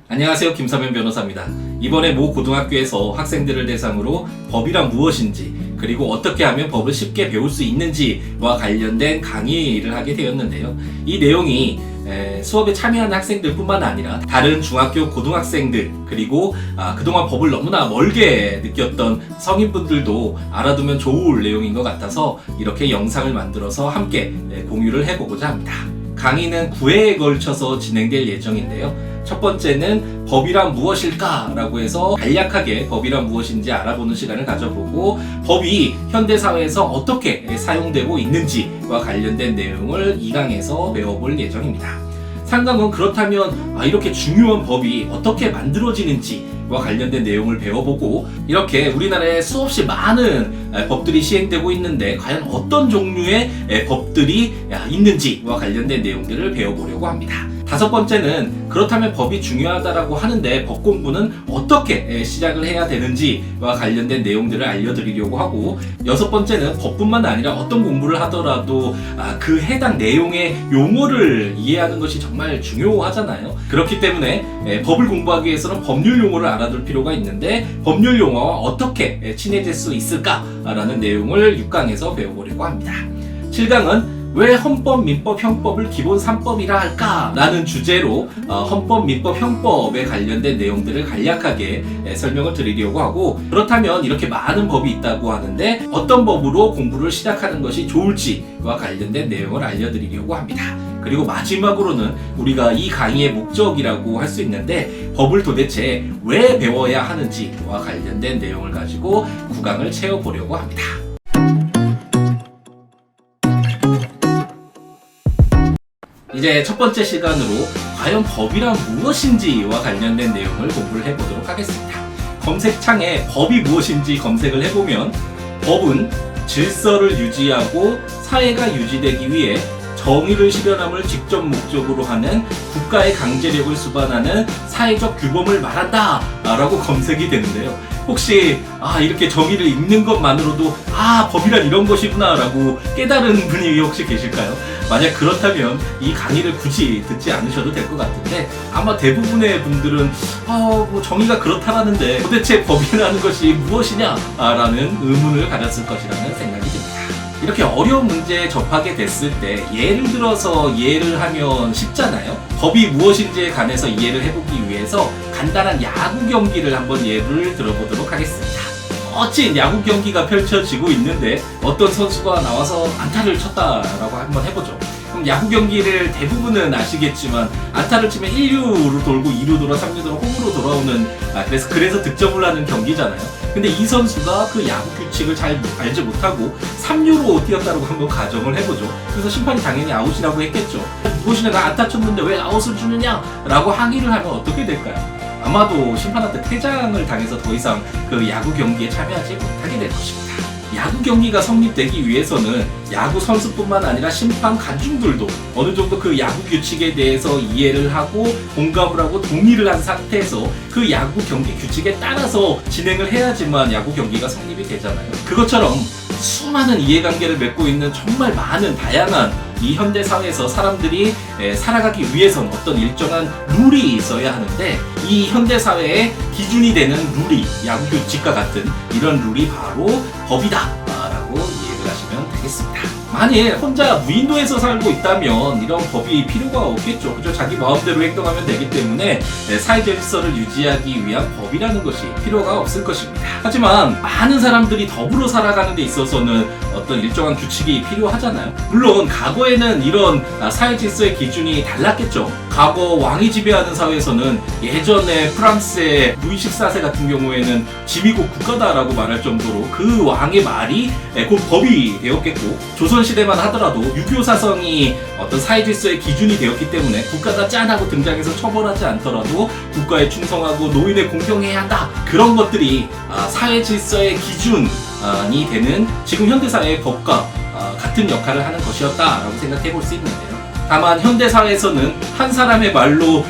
안녕하세요. 김사면 변호사입니다. 이번에 모 고등학교에서 학생들을 대상으로 법이란 무엇인지 그리고 어떻게 하면 법을 쉽게 배울 수 있는지와 관련된 강의를 하게 되었는데요. 이 내용이 수업에 참여하는 학생들 뿐만 아니라 다른 중학교 고등학생들 그리고 그동안 법을 너무나 멀게 느꼈던 성인분들도 알아두면 좋을 내용인 것 같아서 이렇게 영상을 만들어서 함께 공유를 해보고자 합니다. 강의는 9회에 걸쳐서 진행될 예정인데요. 첫 번째는 법이란 무엇일까? 라고 해서 간략하게 법이란 무엇인지 알아보는 시간을 가져보고 법이 현대사회에서 어떻게 사용되고 있는지와 관련된 내용을 2강에서 배워볼 예정입니다. 3강은 그렇다면 이렇게 중요한 법이 어떻게 만들어지는지와 관련된 내용을 배워보고 이렇게 우리나라에 수없이 많은 법들이 시행되고 있는데 과연 어떤 종류의 법들이 있는지와 관련된 내용들을 배워보려고 합니다. 5번째는 그렇다면 법이 중요하다라고 하는데 법 공부는 어떻게 시작을 해야 되는지와 관련된 내용들을 알려드리려고 하고 6번째는 법뿐만 아니라 어떤 공부를 하더라도 그 해당 내용의 용어를 이해하는 것이 정말 중요하잖아요. 그렇기 때문에 법을 공부하기 위해서는 법률 용어를 알아둘 필요가 있는데 법률 용어와 어떻게 친해질 수 있을까라는 내용을 6강에서 배워보려고 합니다. 7강은 왜 헌법, 민법, 형법을 기본 3법이라 할까? 라는 주제로 헌법, 민법, 형법에 관련된 내용들을 간략하게 설명을 드리려고 하고 그렇다면 이렇게 많은 법이 있다고 하는데 어떤 법으로 공부를 시작하는 것이 좋을지와 관련된 내용을 알려드리려고 합니다. 그리고 마지막으로는 우리가 이 강의의 목적이라고 할 수 있는데 법을 도대체 왜 배워야 하는지와 관련된 내용을 가지고 9강을 채워보려고 합니다. 이제 첫 번째 시간으로 과연 법이란 무엇인지와 관련된 내용을 공부를 해보도록 하겠습니다. 검색창에 법이 무엇인지 검색을 해보면 법은 질서를 유지하고 사회가 유지되기 위해 정의를 실현함을 직접 목적으로 하는 국가의 강제력을 수반하는 사회적 규범을 말한다 라고 검색이 되는데요. 혹시 이렇게 정의를 읽는 것만으로도 법이란 이런 것이구나 라고 깨달은 분이 혹시 계실까요? 만약 그렇다면 이 강의를 굳이 듣지 않으셔도 될 것 같은데 아마 대부분의 분들은 뭐 정의가 그렇다라는데 도대체 법이라는 것이 무엇이냐 라는 의문을 가졌을 것이라는 생각이 듭니다. 이렇게 어려운 문제에 접하게 됐을 때 예를 들어서 이해를 하면 쉽잖아요. 법이 무엇인지에 관해서 이해를 해보기 위해서 간단한 야구 경기를 한번 예를 들어보도록 하겠습니다. 멋진 야구 경기가 펼쳐지고 있는데 어떤 선수가 나와서 안타를 쳤다라고 한번 해보죠. 그럼 야구 경기를 대부분은 아시겠지만 안타를 치면 1루로 돌고 2루 돌아 3루 돌아 홈으로 돌아오는 그래서 득점을 하는 경기잖아요. 근데 이 선수가 그 야구 규칙을 잘 알지 못하고 3루로 뛰었다고 한번 가정을 해보죠. 그래서 심판이 당연히 아웃이라고 했겠죠. 무엇이냐 나 안타 쳤는데 왜 아웃을 주느냐 라고 항의를 하면 어떻게 될까요? 아마도 심판한테 퇴장을 당해서 더 이상 그 야구 경기에 참여하지 못하게 될 것입니다. 야구 경기가 성립되기 위해서는 야구 선수뿐만 아니라 심판 관중들도 어느 정도 그 야구 규칙에 대해서 이해를 하고 공감을 하고 동의를 한 상태에서 그 야구 경기 규칙에 따라서 진행을 해야지만 야구 경기가 성립이 되잖아요. 그것처럼 수많은 이해관계를 맺고 있는 정말 많은 다양한 이 현대 사회에서 사람들이 살아가기 위해서는 어떤 일정한 룰이 있어야 하는데 이 현대 사회의 기준이 되는 룰이 야구 규칙과 같은 이런 룰이 바로 법이다 라고 이해를 하시면 되겠습니다. 만일 혼자 무인도에서 살고 있다면 이런 법이 필요가 없겠죠. 그죠? 자기 마음대로 행동하면 되기 때문에 사회 질서를 유지하기 위한 법이라는 것이 필요가 없을 것입니다. 하지만 많은 사람들이 더불어 살아가는 데 있어서는 어떤 일정한 규칙이 필요하잖아요. 물론 과거에는 이런 사회 질서의 기준이 달랐겠죠. 과거 왕이 지배하는 사회에서는 예전에 프랑스의 루이 14세 같은 경우에는 지미국 국가다라고 말할 정도로 그 왕의 말이 곧 법이 되었겠고 조선시대만 하더라도 유교 사성이 어떤 사회 질서의 기준이 되었기 때문에 국가가 짠하고 등장해서 처벌하지 않더라도 국가에 충성하고 노인에 공경해야 한다. 그런 것들이 사회 질서의 기준이 되는 지금 현대사회의 법과 같은 역할을 하는 것이었다라고 생각해 볼 수 있는데요. 다만 현대사회에서는 한 사람의 말로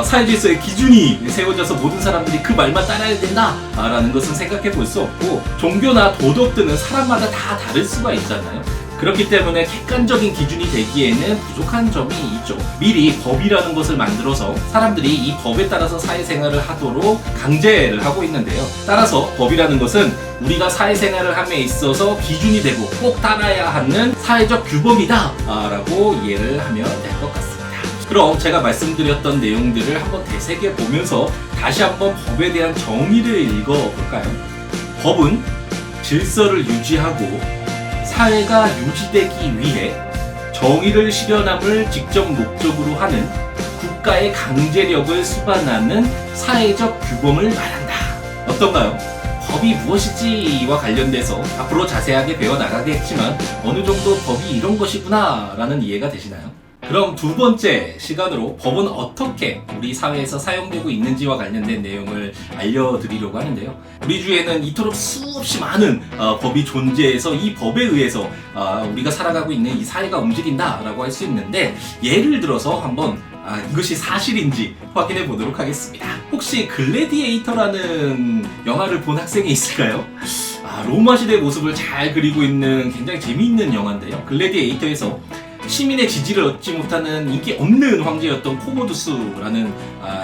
사회질서의 기준이 세워져서 모든 사람들이 그 말만 따라야 된다라는 것은 생각해 볼 수 없고 종교나 도덕 등은 사람마다 다 다를 수가 있잖아요. 그렇기 때문에 객관적인 기준이 되기에는 부족한 점이 있죠. 미리 법이라는 것을 만들어서 사람들이 이 법에 따라서 사회생활을 하도록 강제를 하고 있는데요. 따라서 법이라는 것은 우리가 사회생활을 함에 있어서 기준이 되고 꼭 따라야 하는 사회적 규범이다 라고 이해를 하면 될 것 같습니다. 그럼 제가 말씀드렸던 내용들을 한번 되새겨보면서 다시 한번 법에 대한 정의를 읽어볼까요? 법은 질서를 유지하고 사회가 유지되기 위해 정의를 실현함을 직접 목적으로 하는 국가의 강제력을 수반하는 사회적 규범을 말한다. 어떤가요? 법이 무엇이지와 관련돼서 앞으로 자세하게 배워나가겠지만 어느 정도 법이 이런 것이구나 라는 이해가 되시나요? 그럼 두 번째 시간으로 법은 어떻게 우리 사회에서 사용되고 있는지와 관련된 내용을 알려드리려고 하는데요. 우리 주위에는 이토록 수없이 많은 법이 존재해서 이 법에 의해서 우리가 살아가고 있는 이 사회가 움직인다라고 할 수 있는데, 예를 들어서 한번 이것이 사실인지 확인해 보도록 하겠습니다. 혹시 글래디에이터라는 영화를 본 학생이 있을까요? 로마 시대 모습을 잘 그리고 있는 굉장히 재미있는 영화인데요. 글래디에이터에서 시민의 지지를 얻지 못하는 인기 없는 황제였던 코모두스라는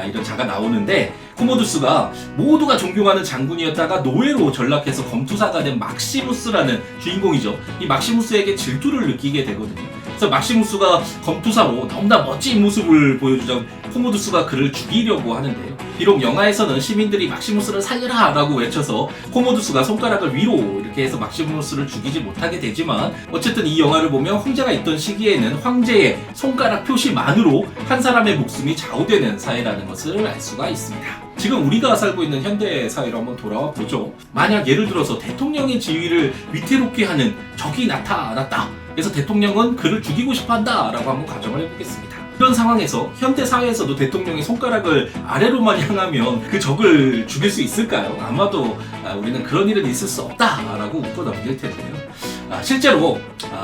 이런 자가 나오는데, 코모두스가 모두가 존경하는 장군이었다가 노예로 전락해서 검투사가 된 막시무스라는 주인공이죠. 이 막시무스에게 질투를 느끼게 되거든요. 그래서 막시무스가 검투사로 너무나 멋진 모습을 보여주자 코모두스가 그를 죽이려고 하는데요. 비록 영화에서는 시민들이 막시무스를 살려라 라고 외쳐서 코모두스가 손가락을 위로 이렇게 해서 막시무스를 죽이지 못하게 되지만, 어쨌든 이 영화를 보면 황제가 있던 시기에는 황제의 손가락 표시만으로 한 사람의 목숨이 좌우되는 사회라는 것을 알 수가 있습니다. 지금 우리가 살고 있는 현대 사회로 한번 돌아와 보죠. 만약 예를 들어서 대통령의 지위를 위태롭게 하는 적이 나타났다. 그래서 대통령은 그를 죽이고 싶어 한다 라고 한번 가정을 해보겠습니다. 이런 상황에서 현대 사회에서도 대통령이 손가락을 아래로만 향하면 그 적을 죽일 수 있을까요? 아마도 우리는 그런 일은 있을 수 없다라고 웃고 넘길 텐데요. 실제로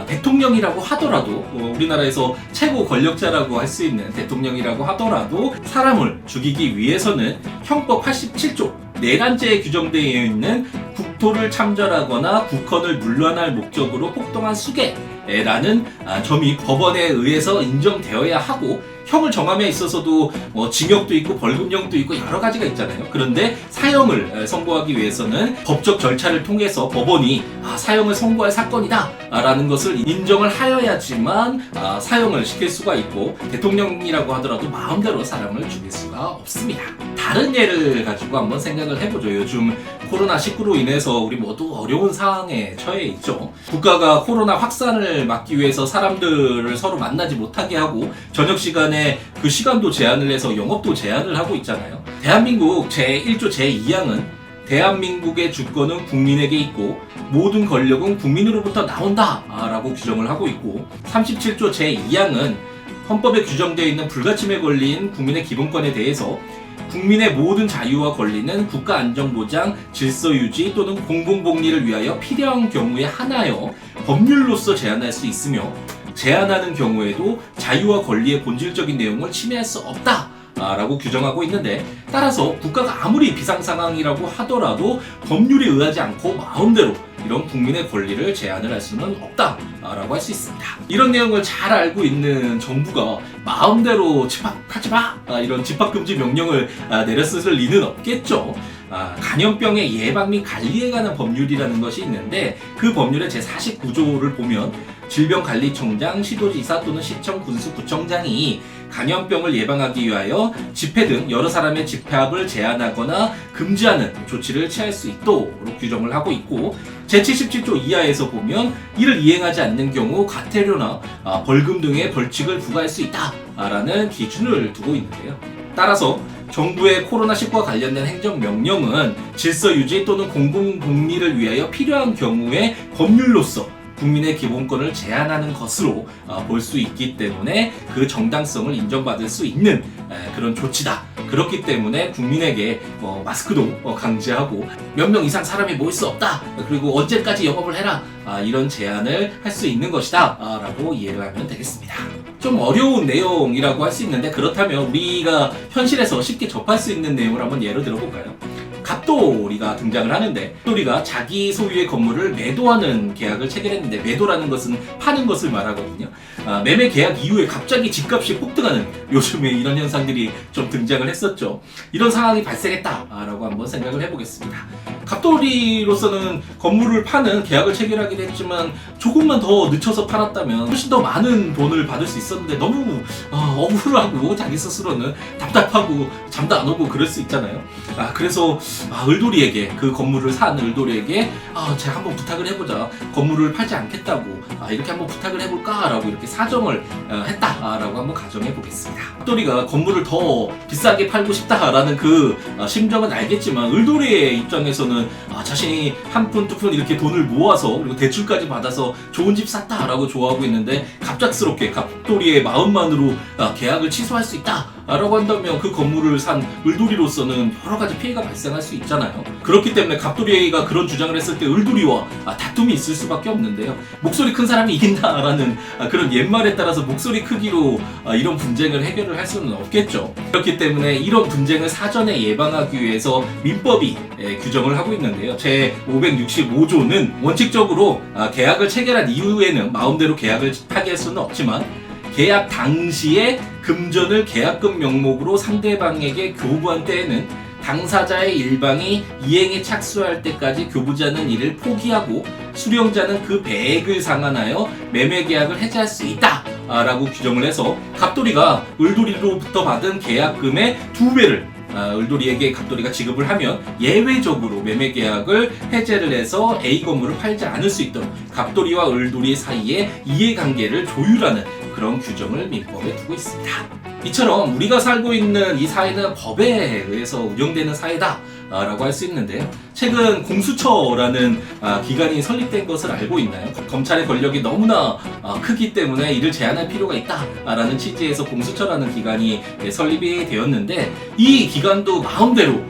대통령이라고 하더라도 우리나라에서 최고 권력자라고 할 수 있는 대통령이라고 하더라도 사람을 죽이기 위해서는 형법 87조 내란죄에 규정되어 있는 국토를 참전하거나 국헌을 문란할 목적으로 폭동한 수괴라는 점이 법원에 의해서 인정되어야 하고, 형을 정함에 있어서도 징역도 있고 벌금형도 있고 여러 가지가 있잖아요. 그런데 사형을 선고하기 위해서는 법적 절차를 통해서 법원이 사형을 선고할 사건이다 라는 것을 인정을 하여야지만 사형을 시킬 수가 있고, 대통령이라고 하더라도 마음대로 사람을 죽일 수가 없습니다. 다른 예를 가지고 한번 생각을 해보죠. 요즘 코로나19로 인해서 우리 모두 어려운 상황에 처해 있죠. 국가가 코로나 확산을 막기 위해서 사람들을 서로 만나지 못하게 하고 저녁 시간에 그 시간도 제한을 해서 영업도 제한을 하고 있잖아요. 대한민국 제1조 제2항은 대한민국의 주권은 국민에게 있고 모든 권력은 국민으로부터 나온다 라고 규정을 하고 있고, 37조 제2항은 헌법에 규정되어 있는 불가침에 걸린 국민의 기본권에 대해서 국민의 모든 자유와 권리는 국가 안전보장, 질서 유지 또는 공공복리를 위하여 필요한 경우에 한하여 법률로서 제한할 수 있으며, 제한하는 경우에도 자유와 권리의 본질적인 내용을 침해할 수 없다 라고 규정하고 있는데, 따라서 국가가 아무리 비상상황이라고 하더라도 법률에 의하지 않고 마음대로 이런 국민의 권리를 제한을 할 수는 없다라고 할 수 있습니다. 이런 내용을 잘 알고 있는 정부가 마음대로 집합하지 마! 이런 집합금지 명령을 내렸을 리는 없겠죠. 간염병의 예방 및 관리에 관한 법률이라는 것이 있는데, 그 법률의 제49조를 보면 질병관리청장, 시도지사 또는 시청, 군수, 구청장이 간염병을 예방하기 위하여 집회 등 여러 사람의 집합을 제한하거나 금지하는 조치를 취할 수 있도록 규정을 하고 있고, 제77조 이하에서 보면 이를 이행하지 않는 경우 과태료나 벌금 등의 벌칙을 부과할 수 있다라는 기준을 두고 있는데요. 따라서 정부의 코로나19와 관련된 행정명령은 질서 유지 또는 공공복리를 위하여 필요한 경우에 법률로서 국민의 기본권을 제한하는 것으로 볼 수 있기 때문에 그 정당성을 인정받을 수 있는 그런 조치다. 그렇기 때문에 국민에게 마스크도 강제하고 몇 명 이상 사람이 모일 수 없다. 그리고 언제까지 영업을 해라. 이런 제한을 할 수 있는 것이다. 라고 이해를 하면 되겠습니다. 좀 어려운 내용이라고 할 수 있는데, 그렇다면 우리가 현실에서 쉽게 접할 수 있는 내용을 한번 예로 들어볼까요? 갑돌이가 등장을 하는데, 갑돌이가 자기 소유의 건물을 매도하는 계약을 체결했는데, 매도라는 것은 파는 것을 말하거든요. 매매 계약 이후에 갑자기 집값이 폭등하는, 요즘에 이런 현상들이 좀 등장을 했었죠. 이런 상황이 발생했다라고 한번 생각을 해보겠습니다. 갑돌이로서는 건물을 파는 계약을 체결하긴 했지만 조금만 더 늦춰서 팔았다면 훨씬 더 많은 돈을 받을 수 있었는데, 너무 억울하고 자기 스스로는 답답하고 잠도 안 오고 그럴 수 있잖아요. 그래서 을돌이에게, 그 건물을 산 을돌이에게 제가 한번 부탁을 해보자, 건물을 팔지 않겠다고 이렇게 한번 부탁을 해볼까 라고 이렇게 사정을 했다라고 한번 가정해 보겠습니다. 을돌이가 건물을 더 비싸게 팔고 싶다라는 그 심정은 알겠지만, 을돌이의 입장에서는 자신이 한 푼 두 푼 이렇게 돈을 모아서 그리고 대출까지 받아서 좋은 집 샀다라고 좋아하고 있는데, 갑작스럽게 갑돌이의 마음만으로 계약을 취소할 수 있다라고 한다면 그 건물을 산 을돌이로서는 여러 가지 피해가 발생할 수 있잖아요. 그렇기 때문에 갑돌이가 그런 주장을 했을 때 을돌이와 다툼이 있을 수밖에 없는데요. 목소리 큰 사람이 이긴다라는 그런 옛말에 따라서 목소리 크기로 이런 분쟁을 해결을 할 수는 없겠죠. 그렇기 때문에 이런 분쟁을 사전에 예방하기 위해서 민법이 규정을 하고 있는데요. 제 565조는 원칙적으로 계약을 체결한 이후에는 마음대로 계약을 파기할 수는 없지만, 계약 당시에 금전을 계약금 명목으로 상대방에게 교부한 때에는 당사자의 일방이 이행에 착수할 때까지 교부지 않는 일을 포기하고 수령자는 그 배액을 상환하여 매매 계약을 해지할 수 있다 라고 규정을 해서, 갑돌이가 을돌이로부터 받은 계약금의 2배를 을돌이에게 갑돌이가 지급을 하면 예외적으로 매매 계약을 해제를 해서 A 건물을 팔지 않을 수 있도록 갑돌이와 을돌이 사이에 이해관계를 조율하는 그런 규정을 민법에 두고 있습니다. 이처럼 우리가 살고 있는 이 사회는 법에 의해서 운영되는 사회다 라고 할 수 있는데요. 최근 공수처라는 기관이 설립된 것을 알고 있나요? 검찰의 권력이 너무나 크기 때문에 이를 제한할 필요가 있다라는 취지에서 공수처라는 기관이 설립이 되었는데, 이 기관도 마음대로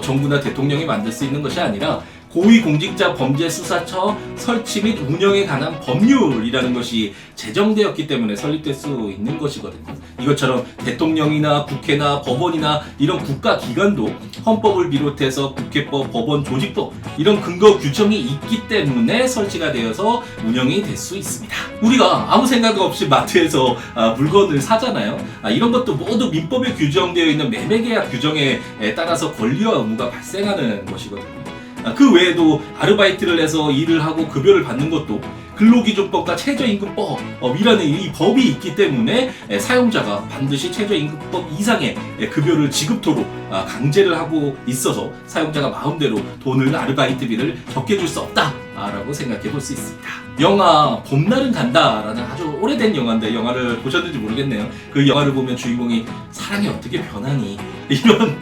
정부나 대통령이 만들 수 있는 것이 아니라 고위공직자범죄수사처 설치 및 운영에 관한 법률이라는 것이 제정되었기 때문에 설립될 수 있는 것이거든요. 이것처럼 대통령이나 국회나 법원이나 이런 국가기관도 헌법을 비롯해서 국회법, 법원, 조직법 이런 근거 규정이 있기 때문에 설치가 되어서 운영이 될 수 있습니다. 우리가 아무 생각 없이 마트에서 물건을 사잖아요. 이런 것도 모두 민법에 규정되어 있는 매매계약 규정에 따라서 권리와 의무가 발생하는 것이거든요. 그 외에도 아르바이트를 해서 일을 하고 급여를 받는 것도 근로기준법과 최저임금법이라는 이 법이 있기 때문에 사용자가 반드시 최저임금법 이상의 급여를 지급토록 강제를 하고 있어서 사용자가 마음대로 돈을, 아르바이트비를 적게 줄 수 없다라고 생각해 볼 수 있습니다. 영화 봄날은 간다라는 아주 오래된 영화인데, 영화를 보셨는지 모르겠네요. 그 영화를 보면 주인공이 사랑이 어떻게 변하니 이런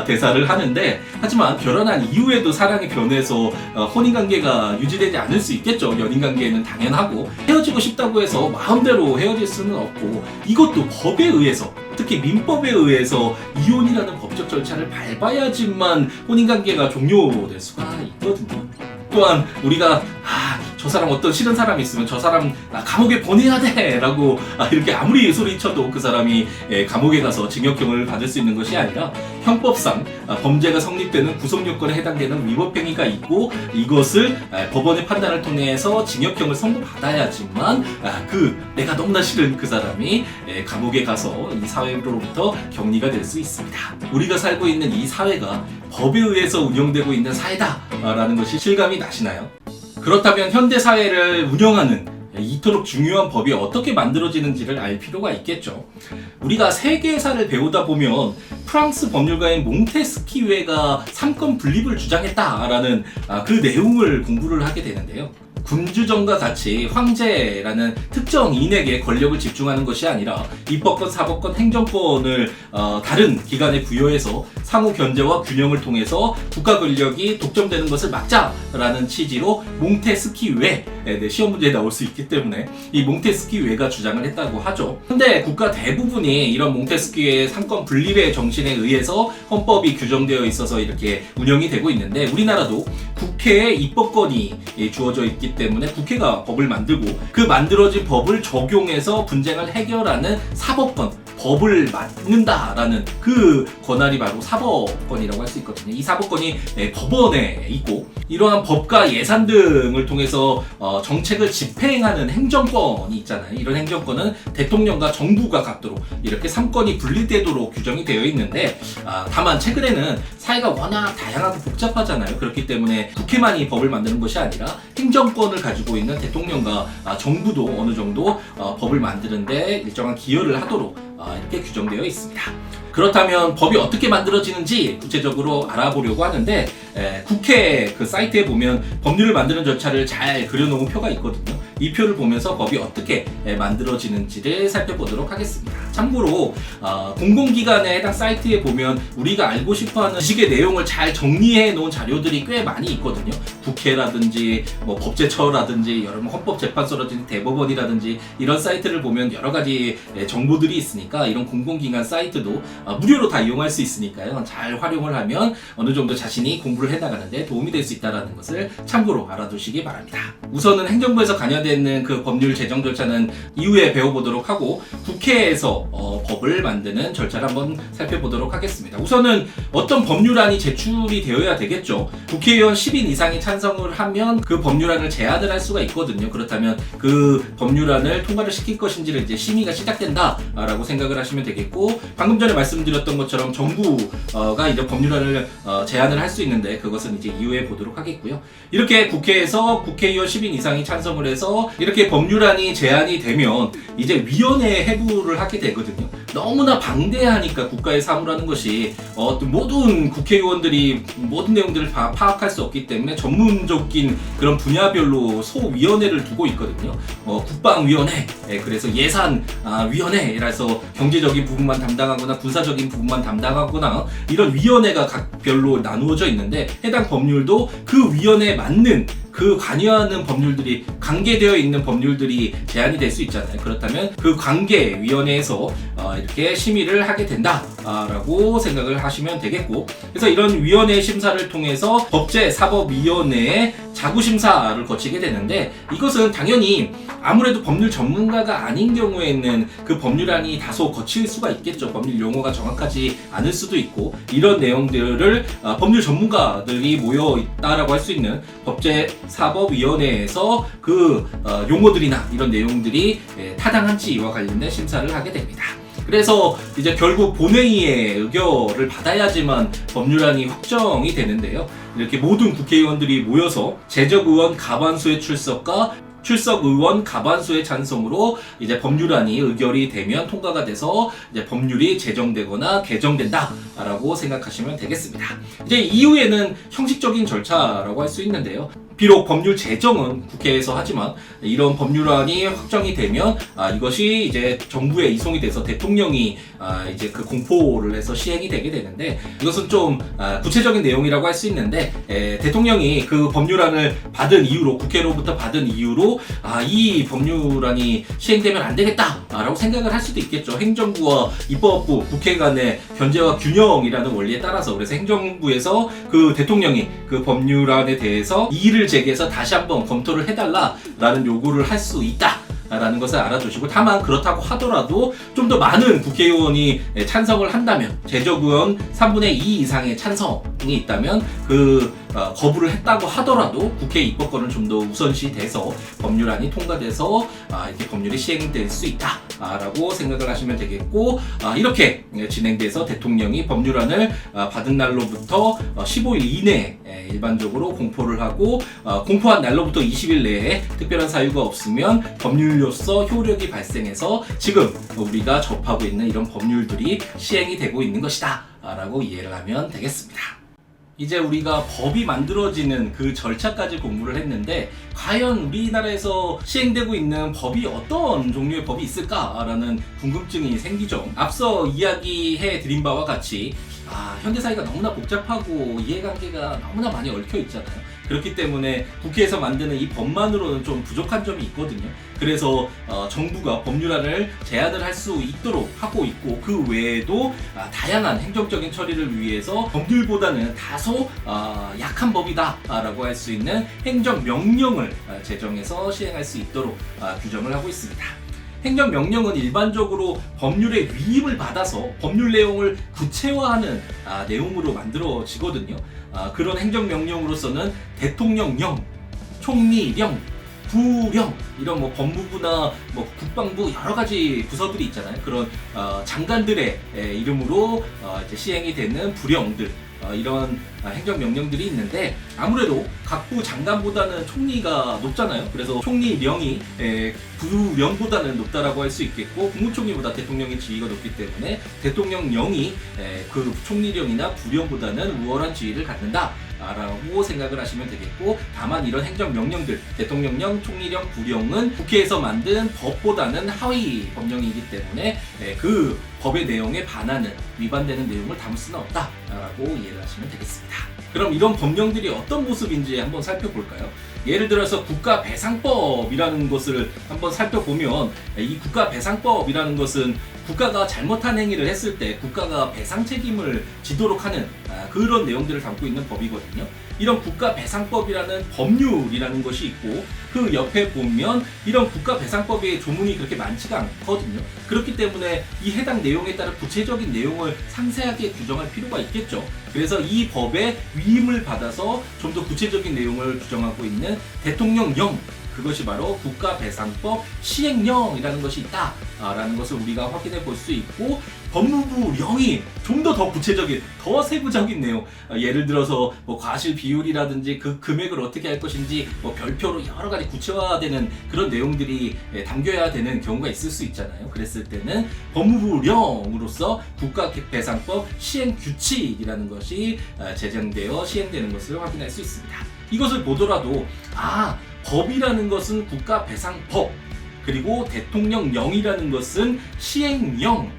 대사를 하는데, 하지만 결혼한 이후에도 사랑이 변해서 혼인관계가 유지되지 않을 수 있겠죠. 연인관계는 당연하고, 헤어지고 싶다고 해서 마음대로 헤어질 수는 없고, 이것도 법에 의해서, 특히 민법에 의해서 이혼이라는 법적 절차를 밟아야지만 혼인관계가 종료될 수가 있거든요. 또한 우리가 저 사람 어떤 싫은 사람이 있으면 저 사람 감옥에 보내야 돼 라고 이렇게 아무리 소리쳐도 그 사람이 감옥에 가서 징역형을 받을 수 있는 것이 아니라, 형법상 범죄가 성립되는 구성요건에 해당되는 위법행위가 있고, 이것을 법원의 판단을 통해서 징역형을 선고받아야지만 내가 너무나 싫은 그 사람이 감옥에 가서 이 사회로부터 격리가 될 수 있습니다. 우리가 살고 있는 이 사회가 법에 의해서 운영되고 있는 사회다라는 것이 실감이 나시나요? 그렇다면 현대사회를 운영하는 이토록 중요한 법이 어떻게 만들어지는지를 알 필요가 있겠죠. 우리가 세계사를 배우다 보면 프랑스 법률가인 몽테스키웨가 삼권 분립을 주장했다라는 그 내용을 공부를 하게 되는데요. 군주정과 같이 황제라는 특정 인에게 권력을 집중하는 것이 아니라 입법권, 사법권, 행정권을 다른 기관에 부여해서 상호 견제와 균형을 통해서 국가 권력이 독점되는 것을 막자라는 취지로 몽테스키웨, 시험 문제에 나올 수 있기 때문에 이 몽테스키웨가 주장을 했다고 하죠. 근데 국가 대부분이 이런 몽테스키웨의 삼권 분립의 정신에 의해서 헌법이 규정되어 있어서 이렇게 운영이 되고 있는데, 우리나라도 국회에 입법권이 주어져 있기 때문에 국회가 법을 만들고, 그 만들어진 법을 적용해서 분쟁을 해결하는 사법권, 법을 만든다라는 그 권한이 바로 사법권이라고 할 수 있거든요. 이 사법권이 법원에 있고, 이러한 법과 예산 등을 통해서 정책을 집행하는 행정권이 있잖아요. 이런 행정권은 대통령과 정부가 갖도록 이렇게 3권이 분리되도록 규정이 되어 있는데, 다만 최근에는 사회가 워낙 다양하고 복잡하잖아요. 그렇기 때문에 국회만이 법을 만드는 것이 아니라 행정권을 가지고 있는 대통령과 정부도 어느 정도 법을 만드는데 일정한 기여를 하도록 이렇게 규정되어 있습니다. 그렇다면 법이 어떻게 만들어지는지 구체적으로 알아보려고 하는데, 국회 그 사이트에 보면 법률을 만드는 절차를 잘 그려놓은 표가 있거든요. 이 표를 보면서 법이 어떻게 만들어지는지를 살펴보도록 하겠습니다. 참고로 공공기관의 해당 사이트에 보면 우리가 알고 싶어하는 지식의 내용을 잘 정리해 놓은 자료들이 꽤 많이 있거든요. 국회라든지 뭐 법제처라든지 여러 헌법재판소라든지 대법원이라든지 이런 사이트를 보면 여러 가지 정보들이 있으니까, 이런 공공기관 사이트도 무료로 다 이용할 수 있으니까요. 잘 활용을 하면 어느 정도 자신이 공부를 해나가는데 도움이 될 수 있다는 것을 참고로 알아두시기 바랍니다. 우선은 행정부에서 관여되는 그 법률 제정 절차는 이후에 배워보도록 하고, 국회에서 법을 만드는 절차를 한번 살펴보도록 하겠습니다. 우선은 어떤 법률안이 제출이 되어야 되겠죠. 국회의원 10인 이상이 찬성을 하면 그 법률안을 제안을 할 수가 있거든요. 그렇다면 그 법률안을 통과를 시킬 것인지를 이제 심의가 시작된다라고 생각을 하시면 되겠고, 방금 전에 말씀드렸던 것처럼 정부가 이제 법률안을 제안을 할 수 있는데, 그것은 이제 이후에 보도록 하겠고요. 이렇게 국회에서 국회의원 10인 이상이 찬성을 해서 이렇게 법률안이 제안이 되면 이제 위원회에 회부를 하게 되거든요. 너무나 방대하니까 국가의 사무라는 것이 모든 국회의원들이 모든 내용들을 다 파악할 수 없기 때문에 전문적인 그런 분야별로 소위원회를 두고 있거든요. 국방위원회, 그래서 예산위원회라서 경제적인 부분만 담당하거나 군사적인 부분만 담당하거나 이런 위원회가 각별로 나누어져 있는데, 해당 법률도 그 위원회에 맞는 그 관여하는 법률들이, 관계되어 있는 법률들이 제안이 될 수 있잖아요. 그렇다면 그 관계위원회에서 이렇게 심의를 하게 된다라고 생각을 하시면 되겠고, 그래서 이런 위원회 심사를 통해서 법제사법위원회의 자구심사를 거치게 되는데, 이것은 당연히 아무래도 법률 전문가가 아닌 경우에는 그 법률안이 다소 거칠 수가 있겠죠. 법률 용어가 정확하지 않을 수도 있고, 이런 내용들을 법률 전문가들이 모여 있다라고 할 수 있는 법제사법위원회에서 그 용어들이나 이런 내용들이 타당한지와 관련된 심사를 하게 됩니다. 그래서 이제 결국 본회의의 의결을 받아야지만 법률안이 확정이 되는데요. 이렇게 모든 국회의원들이 모여서 재적의원 가반수의 출석과 출석의원 가반수의 찬성으로 이제 법률안이 의결이 되면 통과가 돼서 이제 법률이 제정되거나 개정된다라고 생각하시면 되겠습니다. 이제 이후에는 형식적인 절차라고 할 수 있는데요. 비록 법률 제정은 국회에서 하지만 이런 법률안이 확정이 되면 이것이 이제 정부에 이송이 돼서 대통령이 이제 그 공포를 해서 시행이 되게 되는데, 이것은 좀 구체적인 내용이라고 할 수 있는데, 대통령이 그 법률안을 받은 이유로, 국회로부터 받은 이유로 이 법률안이 시행되면 안 되겠다라고 생각을 할 수도 있겠죠. 행정부와 입법부, 국회 간의 견제와 균형이라는 원리에 따라서. 그래서 행정부에서 그 대통령이 그 법률안에 대해서 이의를 제기해서 다시 한번 검토를 해달라라는 요구를 할 수 있다 라는 것을 알아두시고, 다만 그렇다고 하더라도 좀 더 많은 국회의원이 찬성을 한다면, 재적의원 3분의 2 이상의 찬성이 있다면 그 거부를 했다고 하더라도 국회 입법권은 좀 더 우선시 돼서 법률안이 통과돼서 이렇게 법률이 시행될 수 있다라고 생각을 하시면 되겠고, 이렇게 진행돼서 대통령이 법률안을 받은 날로부터 15일 이내에 일반적으로 공포를 하고, 공포한 날로부터 20일 내에 특별한 사유가 없으면 법률로서 효력이 발생해서 지금 우리가 접하고 있는 이런 법률들이 시행이 되고 있는 것이다 라고 이해를 하면 되겠습니다. 이제 우리가 법이 만들어지는 그 절차까지 공부를 했는데, 과연 우리나라에서 시행되고 있는 법이 어떤 종류의 법이 있을까라는 궁금증이 생기죠. 앞서 이야기해 드린 바와 같이 현대사회가 너무나 복잡하고 이해관계가 너무나 많이 얽혀 있잖아요. 그렇기 때문에 국회에서 만드는 이 법만으로는 좀 부족한 점이 있거든요. 그래서 정부가 법률안을 제안을 할 수 있도록 하고 있고, 그 외에도 다양한 행정적인 처리를 위해서 법률보다는 다소 약한 법이다 라고 할 수 있는 행정명령을 제정해서 시행할 수 있도록 규정을 하고 있습니다. 행정명령은 일반적으로 법률의 위임을 받아서 법률 내용을 구체화하는 내용으로 만들어지거든요. 그런 행정명령으로서는 대통령령, 총리령, 부령 이런 뭐 법무부나 뭐 국방부 여러 가지 부서들이 있잖아요. 그런 장관들의 이름으로 이제 시행이 되는 부령들 이런 행정명령들이 있는데 아무래도 각부 장관보다는 총리가 높잖아요. 그래서 총리령이 부령보다는 높다라고 할 수 있겠고 국무총리보다 대통령의 지위가 높기 때문에 대통령령이 그 총리령이나 부령보다는 우월한 지위를 갖는다 라고 생각을 하시면 되겠고, 다만 이런 행정명령들 대통령령, 총리령, 부령은 국회에서 만든 법보다는 하위 법령이기 때문에 그 법의 내용에 반하는 위반되는 내용을 담을 수는 없다라고 이해를 하시면 되겠습니다. 그럼 이런 법령들이 어떤 모습인지 한번 살펴볼까요? 예를 들어서 국가배상법이라는 것을 한번 살펴보면 이 국가배상법이라는 것은 국가가 잘못한 행위를 했을 때 국가가 배상 책임을 지도록 하는 그런 내용들을 담고 있는 법이거든요. 이런 국가배상법이라는 법률이라는 것이 있고 그 옆에 보면 이런 국가배상법의 조문이 그렇게 많지가 않거든요. 그렇기 때문에 이 해당 내용에 따른 구체적인 내용을 상세하게 규정할 필요가 있겠죠. 그래서 이 법의 위임을 받아서 좀 더 구체적인 내용을 규정하고 있는 대통령령, 그것이 바로 국가배상법 시행령이라는 것이 있다라는 것을 우리가 확인해 볼 수 있고, 법무부령이 좀 더 구체적인, 더 세부적인 내용, 예를 들어서 뭐 과실 비율이라든지 그 금액을 어떻게 할 것인지 뭐 별표로 여러 가지 구체화되는 그런 내용들이 담겨야 되는 경우가 있을 수 있잖아요. 그랬을 때는 법무부령으로서 국가배상법 시행규칙이라는 것이 제정되어 시행되는 것을 확인할 수 있습니다. 이것을 보더라도 법이라는 것은 국가배상법, 그리고 대통령령이라는 것은 시행령,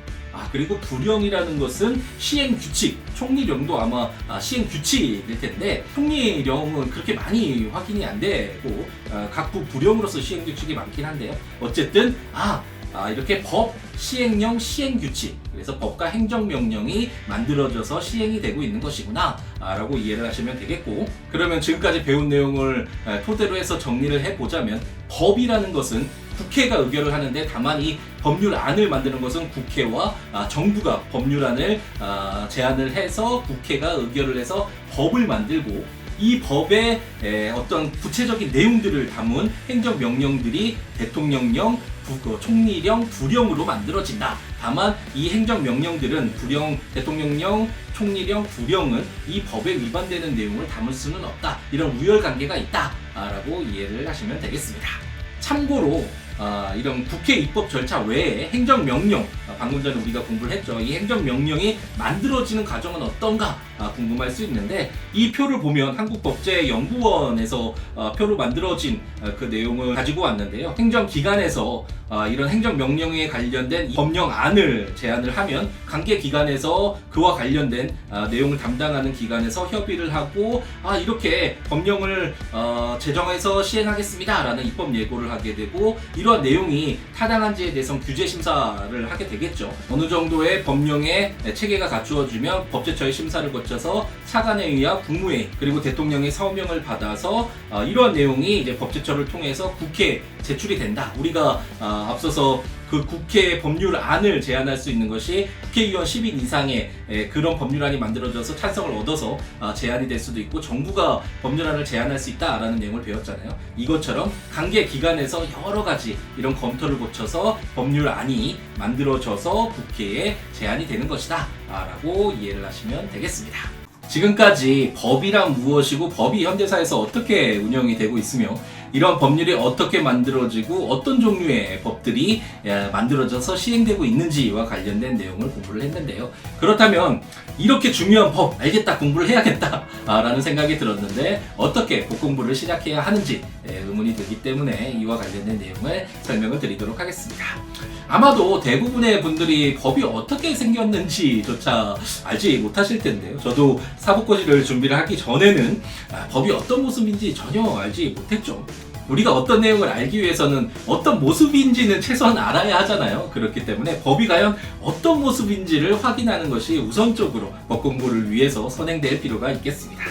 그리고 부령이라는 것은 시행규칙, 총리령도 아마 시행규칙일 텐데 총리령은 그렇게 많이 확인이 안 되고 각부 부령으로서 시행규칙이 많긴 한데요. 어쨌든 이렇게 법, 시행령, 시행규칙, 그래서 법과 행정명령이 만들어져서 시행이 되고 있는 것이구나 라고 이해를 하시면 되겠고, 그러면 지금까지 배운 내용을 토대로 해서 정리를 해보자면 법이라는 것은 국회가 의결을 하는데, 다만 이 법률안을 만드는 것은 국회와 정부가 법률안을 제안을 해서 국회가 의결을 해서 법을 만들고, 이 법의 어떤 구체적인 내용들을 담은 행정명령들이 대통령령, 총리령, 부령으로 만들어진다. 다만 이 행정명령들은 대통령령, 총리령, 부령은 이 법에 위반되는 내용을 담을 수는 없다. 이런 우열관계가 있다라고 이해를 하시면 되겠습니다. 참고로 이런 국회 입법 절차 외에 행정명령, 방금 전에 우리가 공부를 했죠. 이 행정명령이 만들어지는 과정은 어떤가 궁금할 수 있는데, 이 표를 보면 한국법제연구원에서 표로 만들어진 그 내용을 가지고 왔는데요. 행정기관에서 이런 행정명령에 관련된 법령안을 제안을 하면 관계기관에서 그와 관련된 내용을 담당하는 기관에서 협의를 하고 이렇게 법령을 제정해서 시행하겠습니다 라는 입법 예고를 하게 되고, 이러한 내용이 타당한지에 대해서 규제심사를 하게 되겠죠. 어느 정도의 법령의 체계가 갖추어지면 법제처의 심사를 거쳐서 차관회의와 국무회의, 그리고 대통령의 서명을 받아서 이러한 내용이 이제 법제처를 통해서 국회에 제출이 된다. 우리가 앞서서 그 국회 법률안을 제안할 수 있는 것이 국회의원 10인 이상의 그런 법률안이 만들어져서 찬성을 얻어서 제안이 될 수도 있고, 정부가 법률안을 제안할 수 있다라는 내용을 배웠잖아요. 이것처럼 관계기관에서 여러 가지 이런 검토를 거쳐서 법률안이 만들어져서 국회에 제안이 되는 것이다 라고 이해를 하시면 되겠습니다. 지금까지 법이란 무엇이고 법이 현대사에서 어떻게 운영이 되고 있으며 이런 법률이 어떻게 만들어지고 어떤 종류의 법들이 만들어져서 시행되고 있는지와 관련된 내용을 공부를 했는데요. 그렇다면 이렇게 중요한 법 알겠다, 공부를 해야겠다 라는 생각이 들었는데 어떻게 법 공부를 시작해야 하는지 의문이 들기 때문에 이와 관련된 내용을 설명을 드리도록 하겠습니다. 아마도 대부분의 분들이 법이 어떻게 생겼는지조차 알지 못하실 텐데요. 저도 사법고시를 준비를 하기 전에는 법이 어떤 모습인지 전혀 알지 못했죠. 우리가 어떤 내용을 알기 위해서는 어떤 모습인지는 최소한 알아야 하잖아요. 그렇기 때문에 법이 과연 어떤 모습인지를 확인하는 것이 우선적으로 법 공부를 위해서 선행될 필요가 있겠습니다.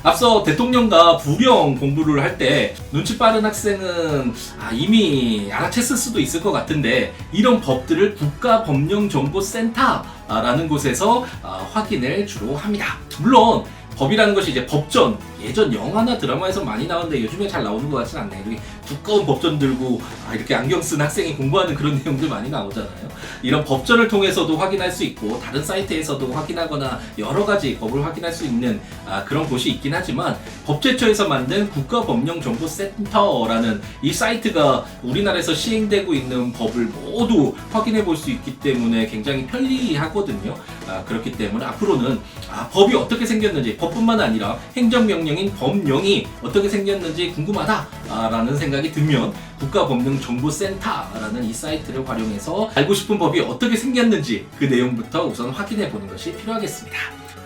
앞서 대통령과 부령 공부를 할 때 눈치 빠른 학생은 이미 알아챘을 수도 있을 것 같은데 이런 법들을 국가법령정보센터라는 곳에서 확인을 주로 합니다. 물론 법이라는 것이 이제 법전, 예전 영화나 드라마에서 많이 나오는데 요즘에 잘 나오는 것 같진 않네요. 이렇게 두꺼운 법전 들고 이렇게 안경 쓴 학생이 공부하는 그런 내용들 많이 나오잖아요. 이런 법전을 통해서도 확인할 수 있고 다른 사이트에서도 확인하거나 여러 가지 법을 확인할 수 있는 그런 곳이 있긴 하지만 법제처에서 만든 국가법령정보센터라는 이 사이트가 우리나라에서 시행되고 있는 법을 모두 확인해 볼 수 있기 때문에 굉장히 편리하거든요. 그렇기 때문에 앞으로는 법이 어떻게 생겼는지, 법뿐만 아니라 행정명령인 법령이 어떻게 생겼는지 궁금하다라는 생각이 들면 국가법령정보센터라는 이 사이트를 활용해서 알고 싶은 법이 어떻게 생겼는지 그 내용부터 우선 확인해 보는 것이 필요하겠습니다.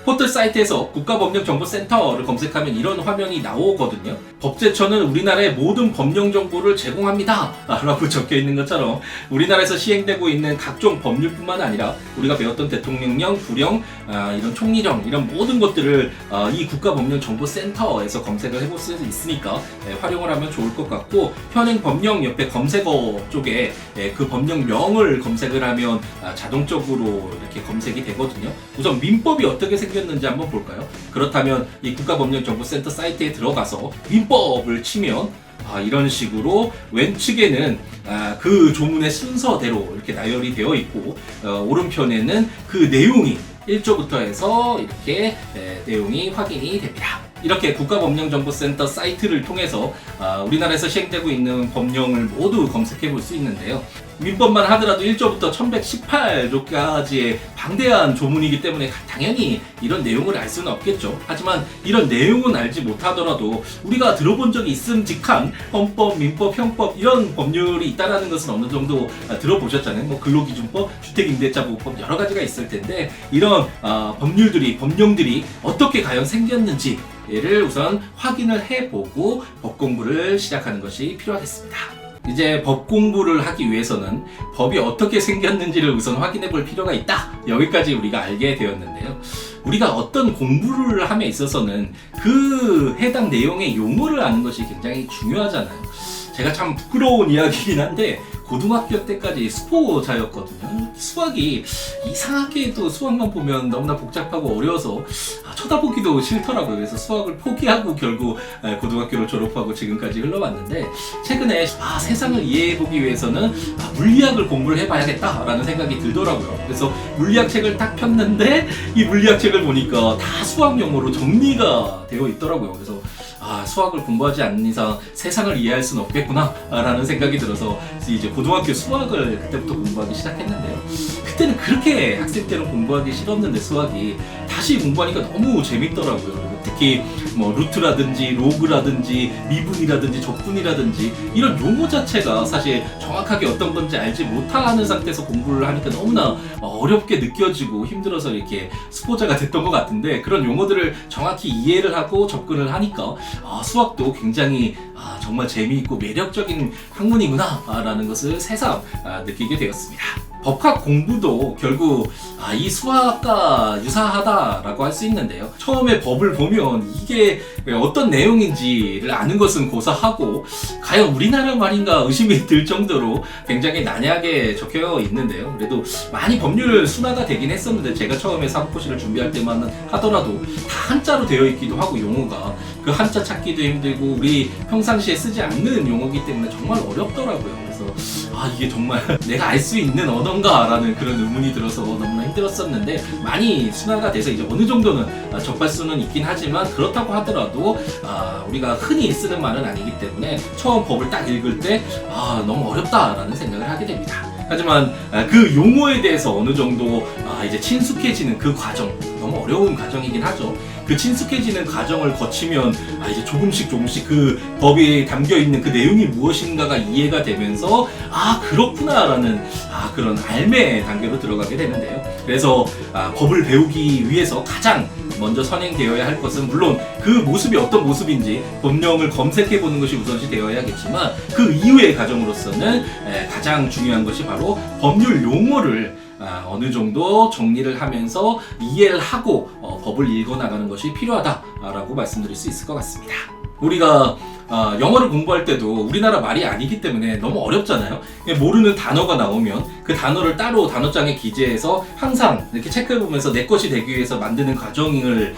포털 사이트에서 국가법령정보센터를 검색하면 이런 화면이 나오거든요. 법제처는 우리나라의 모든 법령 정보를 제공합니다 라고 적혀 있는 것처럼 우리나라에서 시행되고 있는 각종 법률뿐만 아니라 우리가 배웠던 대통령령, 부령, 이런 총리령 이런 모든 것들을 이 국가법령정보센터에서 검색을 해볼 수 있으니까 활용을 하면 좋을 것 같고, 현행 법령 옆에 검색어 쪽에 그 법령명을 검색을 하면 자동적으로 이렇게 검색이 되거든요. 우선 민법이 어떻게 생겼는지 한번 볼까요? 그렇다면 이 국가법령정보센터 사이트에 들어가서 민법을 치면 이런 식으로 왼측에는 그 조문의 순서대로 이렇게 나열이 되어 있고, 오른편에는 그 내용이 1조부터 해서 이렇게 내용이 확인이 됩니다. 이렇게 국가법령정보센터 사이트를 통해서 우리나라에서 시행되고 있는 법령을 모두 검색해 볼 수 있는데요. 민법만 하더라도 1조부터 1118조까지의 방대한 조문이기 때문에 당연히 이런 내용을 알 수는 없겠죠. 하지만 이런 내용은 알지 못하더라도 우리가 들어본 적이 있음직한 헌법, 민법, 형법 이런 법률이 있다는 것은 어느 정도 들어보셨잖아요. 뭐 근로기준법, 주택임대차보호법 여러 가지가 있을 텐데 이런 법령들이 어떻게 과연 생겼는지 얘를 우선 확인을 해보고 법 공부를 시작하는 것이 필요하겠습니다. 이제 법 공부를 하기 위해서는 법이 어떻게 생겼는지를 우선 확인해 볼 필요가 있다. 여기까지 우리가 알게 되었는데요. 우리가 어떤 공부를 함에 있어서는 그 해당 내용의 용어를 아는 것이 굉장히 중요하잖아요. 제가 참 부끄러운 이야기긴 한데 고등학교 때까지 수포자였거든요. 수학이 이상하게도 수학만 보면 너무나 복잡하고 어려워서 쳐다보기도 싫더라고요. 그래서 수학을 포기하고 결국 고등학교를 졸업하고 지금까지 흘러왔는데, 최근에 세상을 이해해보기 위해서는 물리학을 공부를 해봐야겠다라는 생각이 들더라고요. 그래서 물리학 책을 딱 폈는데 이 물리학 책을 보니까 다 수학 용어로 정리가 되어 있더라고요. 그래서 수학을 공부하지 않는 이상 세상을 이해할 수는 없겠구나 라는 생각이 들어서 이제 고등학교 수학을 그때부터 공부하기 시작했는데요. 그때는 그렇게 학생 때는 공부하기 싫었는데 수학이 다시 공부하니까 너무 재밌더라고요. 특히 뭐 루트라든지 로그라든지 미분이라든지 적분이라든지 이런 용어 자체가 사실 정확하게 어떤 건지 알지 못하는 상태에서 공부를 하니까 너무나 어렵게 느껴지고 힘들어서 이렇게 수포자가 됐던 것 같은데, 그런 용어들을 정확히 이해를 하고 접근을 하니까 수학도 굉장히 정말 재미있고 매력적인 학문이구나 라는 것을 새삼 느끼게 되었습니다. 법학 공부도 결국 이 수학과 유사하다라고 할 수 있는데요. 처음에 법을 보면 이게 어떤 내용인지를 아는 것은 고사하고 과연 우리나라 말인가 의심이 들 정도로 굉장히 난해하게 적혀 있는데요. 그래도 많이 법률 순화가 되긴 했었는데, 제가 처음에 사법고시를 준비할 때만 하더라도 다 한자로 되어 있기도 하고 용어가 그 한자 찾기도 힘들고 우리 평상시에 쓰지 않는 용어이기 때문에 정말 어렵더라고요. 그래서 이게 정말 내가 알 수 있는 언어인가 라는 그런 의문이 들어서 너무나 힘들었었는데, 많이 순화가 돼서 이제 어느 정도는 접할 수는 있긴 하지만, 그렇다고 하더라도 우리가 흔히 쓰는 말은 아니기 때문에 처음 법을 딱 읽을 때 너무 어렵다라는 생각을 하게 됩니다. 하지만 그 용어에 대해서 어느 정도 이제 친숙해지는 그 과정, 너무 어려운 과정이긴 하죠. 그 친숙해지는 과정을 거치면 이제 조금씩 그 법에 담겨있는 그 내용이 무엇인가가 이해가 되면서 그렇구나라는 그런 알매 단계로 들어가게 되는데요. 그래서 법을 배우기 위해서 가장 먼저 선행되어야 할 것은 물론 그 모습이 어떤 모습인지 법령을 검색해보는 것이 우선시 되어야겠지만, 그 이후의 과정으로서는 가장 중요한 것이 바로 법률 용어를 어느 정도 정리를 하면서 이해를 하고 법을 읽어나가는 것이 필요하다라고 말씀드릴 수 있을 것 같습니다. 우리가 영어를 공부할 때도 우리나라 말이 아니기 때문에 너무 어렵잖아요. 모르는 단어가 나오면 그 단어를 따로 단어장에 기재해서 항상 이렇게 체크해보면서 내 것이 되기 위해서 만드는 과정을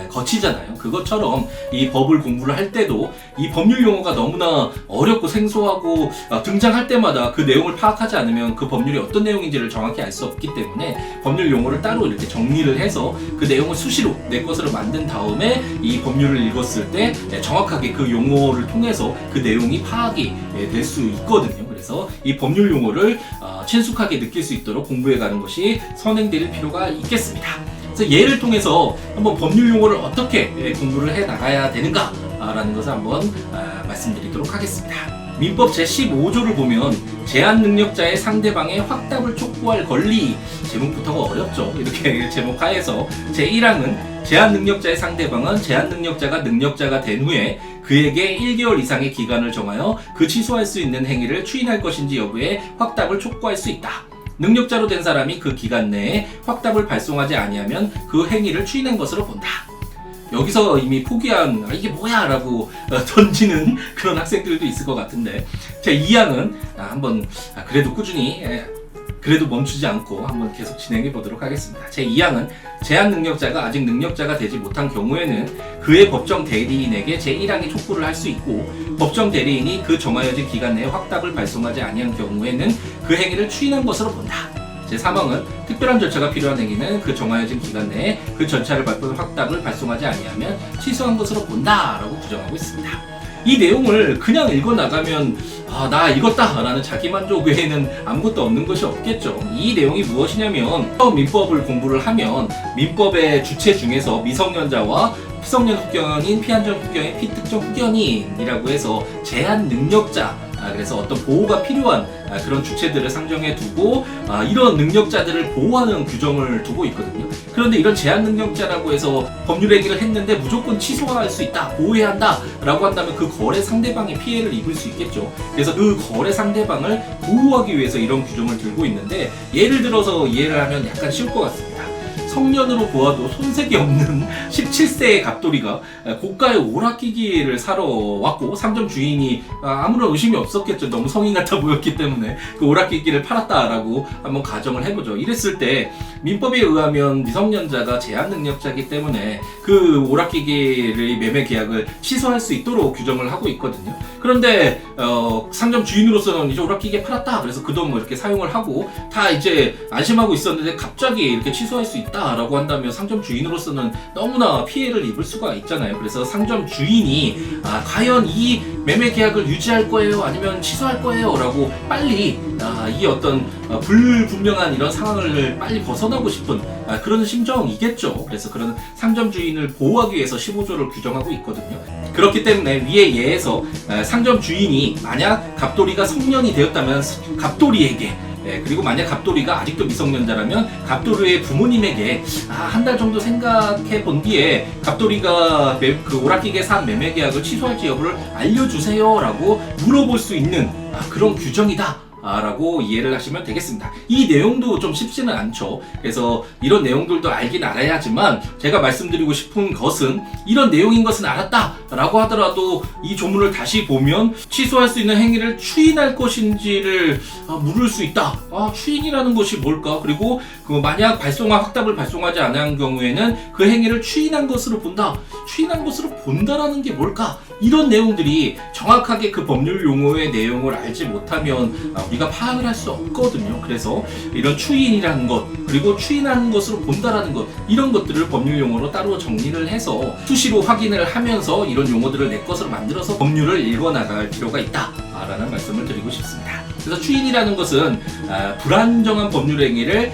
거치잖아요. 그것처럼 이 법을 공부를 할 때도 이 법률 용어가 너무나 어렵고 생소하고 등장할 때마다 그 내용을 파악하지 않으면 그 법률이 어떤 내용인지를 정확히 알 수 없기 때문에 법률 용어를 따로 이렇게 정리를 해서 그 내용을 수시로 내 것으로 만든 다음에 이 법률을 읽었을 때 정확하게 그 용어를 통해서 그 내용이 파악이 될 수 있거든요. 그래서 이 법률 용어를 친숙하게 느낄 수 있도록 공부해가는 것이 선행될 필요가 있겠습니다. 그래서 예를 통해서 한번 법률 용어를 어떻게 공부를 해 나가야 되는가라는 것을 한번 말씀드리도록 하겠습니다. 민법 제15조를 보면 제한 능력자의 상대방의 확답을 촉구할 권리, 제목부터가 어렵죠. 이렇게 제목 하에서 제1항은 제한 능력자의 상대방은 제한 능력자가 능력자가 된 후에 그에게 1개월 이상의 기간을 정하여 그 취소할 수 있는 행위를 추인할 것인지 여부에 확답을 촉구할 수 있다. 능력자로 된 사람이 그 기간 내에 확답을 발송하지 아니하면 그 행위를 추인한 것으로 본다. 여기서 이미 포기한 이게 뭐야 라고 던지는 그런 학생들도 있을 것 같은데 제 2항은 한번 그래도 꾸준히 그래도 멈추지 않고 한번 계속 진행해 보도록 하겠습니다. 제 2항은 제한 능력자가 아직 능력자가 되지 못한 경우에는 그의 법정 대리인에게 제1항의 촉구를 할 수 있고 법정 대리인이 그 정하여진 기간 내에 확답을 발송하지 아니한 경우에는 그 행위를 추인한 것으로 본다. 제3항은 특별한 절차가 필요한 행위는 그 정하여진 기간 내에 그 절차를 밟은 확답을 발송하지 아니하면 취소한 것으로 본다라고 규정하고 있습니다. 이 내용을 그냥 읽어나가면 나 읽었다 라는 자기만족 외에는 아무것도 없는 것이 없겠죠. 이 내용이 무엇이냐면 민법을 공부를 하면 민법의 주체 중에서 미성년자와 피성년 후견인, 피한정 후견인, 피특정 후견인이라고 해서 제한 능력자, 그래서 어떤 보호가 필요한 그런 주체들을 상정해 두고 이런 능력자들을 보호하는 규정을 두고 있거든요. 그런데 이런 제한 능력자라고 해서 법률 행위를 했는데 무조건 취소할 수 있다, 보호해야 한다 라고 한다면 그 거래 상대방이 피해를 입을 수 있겠죠. 그래서 그 거래 상대방을 보호하기 위해서 이런 규정을 들고 있는데 예를 들어서 이해를 하면 약간 쉬울 것 같습니다. 성년으로 보아도 손색이 없는 17세의 갑돌이가 고가의 오락기기를 사러 왔고 상점 주인이 아무런 의심이 없었겠죠. 너무 성인 같아 보였기 때문에 그 오락기기를 팔았다라고 한번 가정을 해보죠. 이랬을 때 민법에 의하면 미성년자가 제한 능력자이기 때문에 그 오락기기의 매매 계약을 취소할 수 있도록 규정을 하고 있거든요. 그런데 상점 주인으로서는 이제 오락기기 팔았다. 그래서 그 돈 뭐 이렇게 사용을 하고 다 이제 안심하고 있었는데 갑자기 이렇게 취소할 수 있다. 라고 한다면 상점 주인으로서는 너무나 피해를 입을 수가 있잖아요. 그래서 상점 주인이 과연 이 매매 계약을 유지할 거예요? 아니면 취소할 거예요? 라고 빨리 이 어떤 불분명한 이런 상황을 빨리 벗어나고 싶은 그런 심정이겠죠. 그래서 그런 상점 주인을 보호하기 위해서 15조를 규정하고 있거든요. 그렇기 때문에 위의 예에서 상점 주인이 만약 갑돌이가 성년이 되었다면 갑돌이에게 그리고 만약 갑돌이가 아직도 미성년자라면 갑돌이의 부모님에게 한 달 정도 생각해 본 뒤에 갑돌이가 그 오락기계 산 매매 계약을 취소할지 여부를 알려주세요 라고 물어볼 수 있는 그런 규정이다 라고 이해를 하시면 되겠습니다. 이 내용도 좀 쉽지는 않죠. 그래서 이런 내용들도 알긴 알아야지만 제가 말씀드리고 싶은 것은 이런 내용인 것은 알았다 라고 하더라도 이 조문을 다시 보면 취소할 수 있는 행위를 추인할 것인지를 물을 수 있다. 추인이라는 것이 뭘까? 그리고 만약 확답을 발송하지 않은 경우에는 그 행위를 추인한 것으로 본다. 추인한 것으로 본다라는 게 뭘까? 이런 내용들이 정확하게 그 법률 용어의 내용을 알지 못하면 우리가 파악을 할 수 없거든요. 그래서 이런 추인이라는 것, 그리고 추인하는 것으로 본다라는 것, 이런 것들을 법률 용어로 따로 정리를 해서 수시로 확인을 하면서 이런 용어들을 내 것으로 만들어서 법률을 읽어나갈 필요가 있다라는 말씀을 드리고 싶습니다. 그래서 추인이라는 것은 불안정한 법률 행위를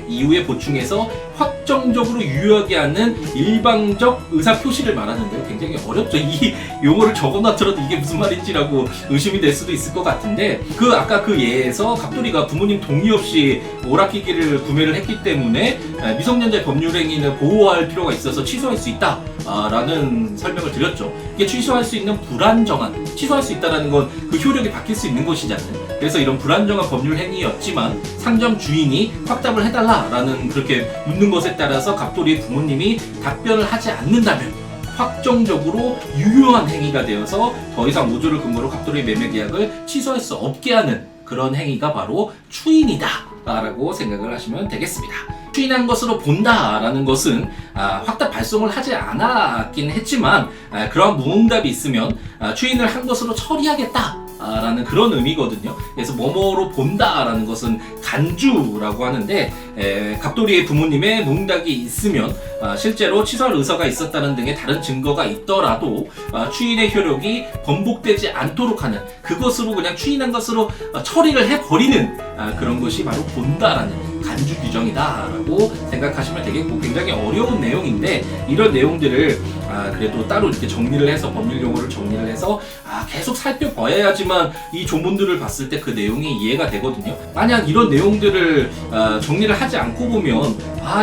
이후에 보충해서 확정적으로 유효하게 하는 일방적 의사 표시를 말하는데요. 굉장히 어렵죠. 이 용어를 적어놨더라도 이게 무슨 말인지라고 의심이 될 수도 있을 것 같은데 아까 그 예에서 갑돌이가 부모님 동의 없이 오락기기를 구매를 했기 때문에 미성년자의 법률 행위는 보호할 필요가 있어서 취소할 수 있다 라는 설명을 드렸죠. 이게 취소할 수 있는 취소할 수 있다는 건 그 효력이 바뀔 수 있는 것이잖아요. 그래서 이런 불안정한 법률 행위였지만 상점 주인이 확답을 해달라라는 그렇게 묻는 것에 따라서 갑돌이의 부모님이 답변을 하지 않는다면 확정적으로 유효한 행위가 되어서 더 이상 5조를 근거로 갑돌이의 매매 계약을 취소할 수 없게 하는 그런 행위가 바로 추인이다 라고 생각을 하시면 되겠습니다. 추인한 것으로 본다라는 것은 확답 발송을 하지 않았긴 했지만 그러한 무응답이 있으면 추인을 한 것으로 처리하겠다 라는 그런 의미거든요. 그래서 뭐뭐로 본다라는 것은 간주라고 하는데 갑돌이의 부모님의 무응답이 있으면 실제로 취소할 의사가 있었다는 등의 다른 증거가 있더라도 추인의 효력이 번복되지 않도록 하는 그것으로 그냥 추인한 것으로 처리를 해버리는 그런 것이 바로 본다라는 간주 규정이다라고 생각하시면 되겠고, 굉장히 어려운 내용인데 이런 내용들을 그래도 따로 이렇게 정리를 해서 법률 용어를 정리를 해서 계속 살펴봐야지만 이 조문들을 봤을 때 그 내용이 이해가 되거든요. 만약 이런 내용들을 정리를 하지 않고 보면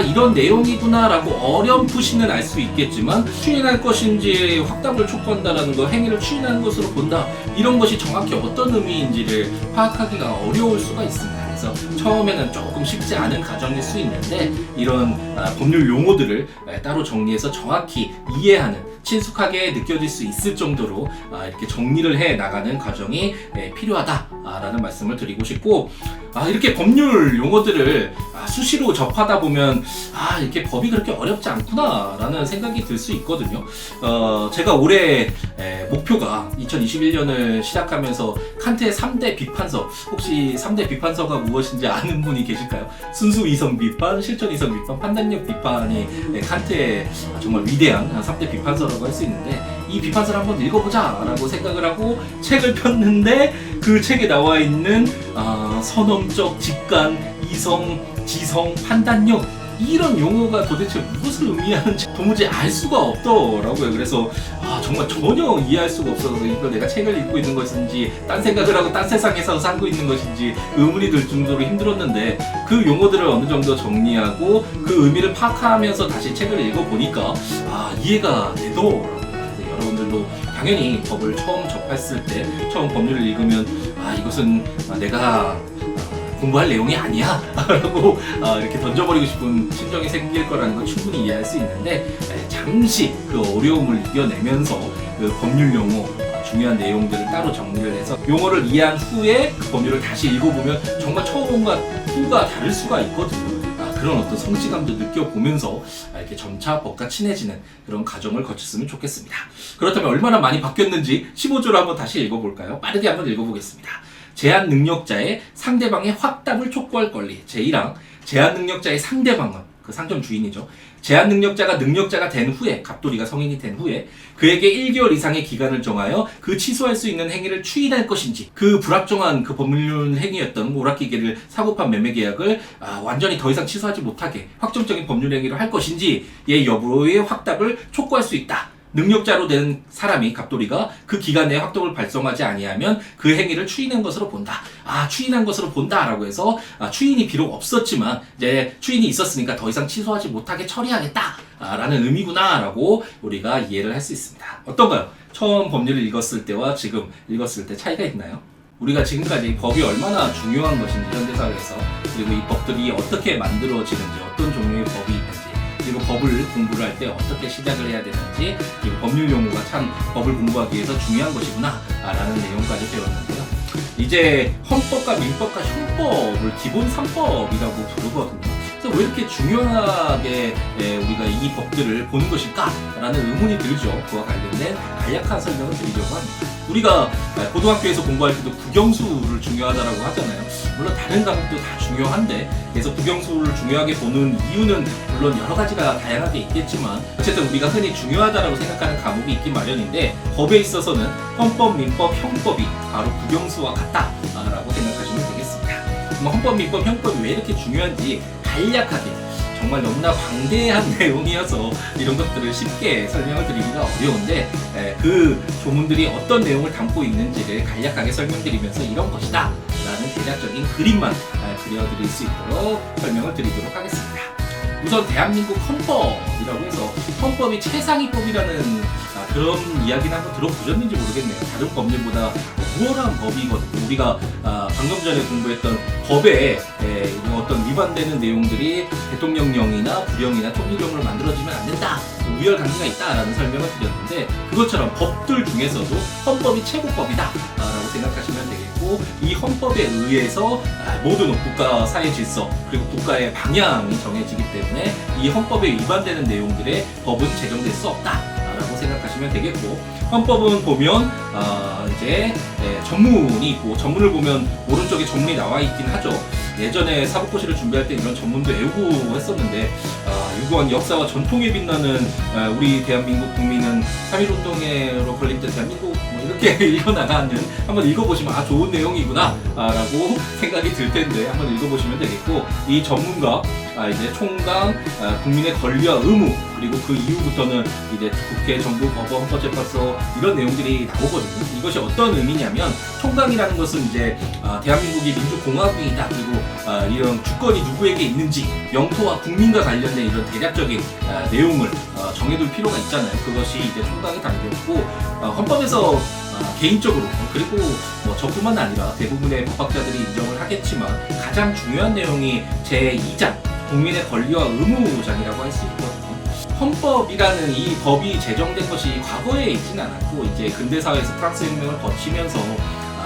이런 내용이구나라고 어렴풋이는 알 수 있겠지만 추인할 것인지 확답을 촉구한다라는 거, 행위를 추인하는 것으로 본다, 이런 것이 정확히 어떤 의미인지를 파악하기가 어려울 수가 있습니다. 그래서 처음에는 조금 쉽지 않은 과정일 수 있는데 이런 법률 용어들을 따로 정리해서 정확히 이해하는, 친숙하게 느껴질 수 있을 정도로 이렇게 정리를 해 나가는 과정이 필요하다라는 말씀을 드리고 싶고, 이렇게 법률 용어들을 수시로 접하다 보면 이렇게 법이 그렇게 어렵지 않구나라는 생각이 들 수 있거든요. 제가 올해 목표가 2021년을 시작하면서 칸트의 3대 비판서, 혹시 3대 비판서가 무엇인지 아는 분이 계실까요? 순수 이성 비판, 실천 이성 비판, 판단력 비판이 칸트의 정말 위대한 3대 비판서라고 할 수 있는데, 이 비판서를 한번 읽어보자 라고 생각을 하고 책을 폈는데 그 책에 나와 있는 선험적, 직관, 이성, 지성, 판단력, 이런 용어가 도대체 무엇을 의미하는지 도무지 알 수가 없더라고요. 그래서 정말 전혀 이해할 수가 없어서 이걸 내가 책을 읽고 있는 것인지 딴 생각을 하고 딴 세상에서 살고 있는 것인지 의문이 들 정도로 힘들었는데, 그 용어들을 어느 정도 정리하고 그 의미를 파악하면서 다시 책을 읽어보니까 이해가 되더라고요. 여러분들도 당연히 법을 처음 접했을 때, 처음 법률을 읽으면 이것은 내가 공부할 내용이 아니야 라고 이렇게 던져버리고 싶은 심정이 생길 거라는 건 충분히 이해할 수 있는데, 잠시 그 어려움을 이겨내면서 그 법률 용어, 중요한 내용들을 따로 정리를 해서 용어를 이해한 후에 그 법률을 다시 읽어보면 정말 처음과 후가 다를 수가 있거든요. 그런 어떤 성취감도 느껴보면서 이렇게 점차 법과 친해지는 그런 과정을 거쳤으면 좋겠습니다. 그렇다면 얼마나 많이 바뀌었는지 15조를 한번 다시 읽어볼까요? 빠르게 한번 읽어보겠습니다. 제한 능력자의 상대방의 확답을 촉구할 권리. 제1항, 제한 능력자의 상대방은 그 상점 주인이죠. 제한 능력자가 능력자가 된 후에, 갑돌이가 성인이 된 후에 그에게 1개월 이상의 기간을 정하여 그 취소할 수 있는 행위를 추인할 것인지, 그 불확정한 그 법률 행위였던 오락기계를 사고판 매매 계약을 완전히 더 이상 취소하지 못하게 확정적인 법률 행위를 할 것인지의 여부의 확답을 촉구할 수 있다. 능력자로 된 사람이, 갑돌이가 그 기간 내에 확답을 발송하지 아니하면 그 행위를 추인한 것으로 본다. 추인한 것으로 본다라고 해서 추인이 비록 없었지만 이제 추인이 있었으니까 더 이상 취소하지 못하게 처리하겠다 라는 의미구나라고 우리가 이해를 할 수 있습니다. 어떤가요? 처음 법률을 읽었을 때와 지금 읽었을 때 차이가 있나요? 우리가 지금까지 법이 얼마나 중요한 것인지, 현대사회에서, 그리고 이 법들이 어떻게 만들어지는지, 어떤 종류의 법이 있는지, 그리고 법을 공부를 할 때 어떻게 시작을 해야 되는지, 그리고 법률 용어가 참 법을 공부하기 위해서 중요한 것이구나 라는 내용까지 배웠는데요. 이제 헌법과 민법과 형법을 기본 3법이라고 부르거든요. 그래서 왜 이렇게 중요하게 우리가 이 법들을 보는 것일까? 라는 의문이 들죠. 그와 관련된 간략한 설명을 드리려고 합니다. 우리가 고등학교에서 공부할 때도 국영수를 중요하다라고 하잖아요. 물론 다른 과목도 다 중요한데, 그래서 국영수를 중요하게 보는 이유는 물론 여러 가지가 다양하게 있겠지만, 어쨌든 우리가 흔히 중요하다라고 생각하는 과목이 있기 마련인데, 법에 있어서는 헌법, 민법, 형법이 바로 국영수와 같다라고 생각하시면 되겠습니다. 그럼 헌법, 민법, 형법이 왜 이렇게 중요한지 간략하게, 정말 너무나 방대한 내용이어서 이런 것들을 쉽게 설명을 드리기가 어려운데, 그 조문들이 어떤 내용을 담고 있는지를 간략하게 설명드리면서 이런 것이다 라는 대략적인 그림만 그려드릴 수 있도록 설명을 드리도록 하겠습니다. 우선 대한민국 헌법이라고 해서 헌법이 최상위법이라는 그런 이야기는 한번 들어보셨는지 모르겠네요. 다른 법률보다 우월한 법이거든요. 우리가 방금 전에 공부했던 법에 어떤 위반되는 내용들이 대통령령이나 부령이나 통일령으로 만들어지면 안 된다, 우열 관계가 있다라는 설명을 드렸는데, 그것처럼 법들 중에서도 헌법이 최고법이다 라고 생각하시면 되겠고, 이 헌법에 의해서 모든 국가 사회 질서 그리고 국가의 방향이 정해지기 때문에 이 헌법에 위반되는 내용들의 법은 제정될 수 없다 라고 생각하시면 되겠고, 헌법은 보면 이제 전문이 있고, 전문을 보면 오른쪽에 전문이 나와 있긴 하죠. 예전에 사법고시를 준비할 때 이런 전문도 외우고 했었는데, 유구한 역사와 전통에 빛나는 우리 대한민국 국민은 3.1운동으로 걸릴 때 대한민국 뭐 이렇게 읽어나가는, 한번 읽어보시면 좋은 내용이구나 라고 생각이 들 텐데 한번 읽어보시면 되겠고, 이 전문가 이제 총강, 국민의 권리와 의무, 그리고 그 이후부터는 이제 국회, 정부, 법원, 헌법재판소 이런 내용들이 나오거든요. 이것이 어떤 의미냐면, 총강이라는 것은 이제 대한민국이 민주공화국이다, 그리고 이런 주권이 누구에게 있는지, 영토와 국민과 관련된 이런 대략적인 내용을 정해둘 필요가 있잖아요. 그것이 이제 총강이 담겼고, 헌법에서 개인적으로, 그리고 뭐 저뿐만 아니라 대부분의 법학자들이 인정을 하겠지만 가장 중요한 내용이 제2장 국민의 권리와 의무장이라고 할 수 있거든요. 헌법이라는 이 법이 제정된 것이 과거에 있지는 않았고, 이제 근대사회에서 프랑스 혁명을 거치면서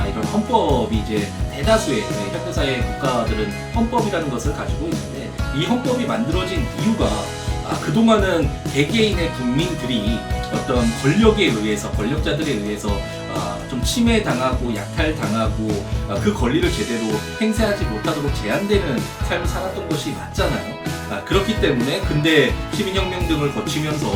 이런 헌법이 이제 대다수의 현대사회 국가들은 헌법이라는 것을 가지고 있는데, 이 헌법이 만들어진 이유가 그동안은 개개인의 국민들이 어떤 권력에 의해서, 권력자들에 의해서 좀 침해당하고 약탈당하고 그 권리를 제대로 행사하지 못하도록 제한되는 삶을 살았던 것이 맞잖아요. 그렇기 때문에 근대 시민혁명 등을 거치면서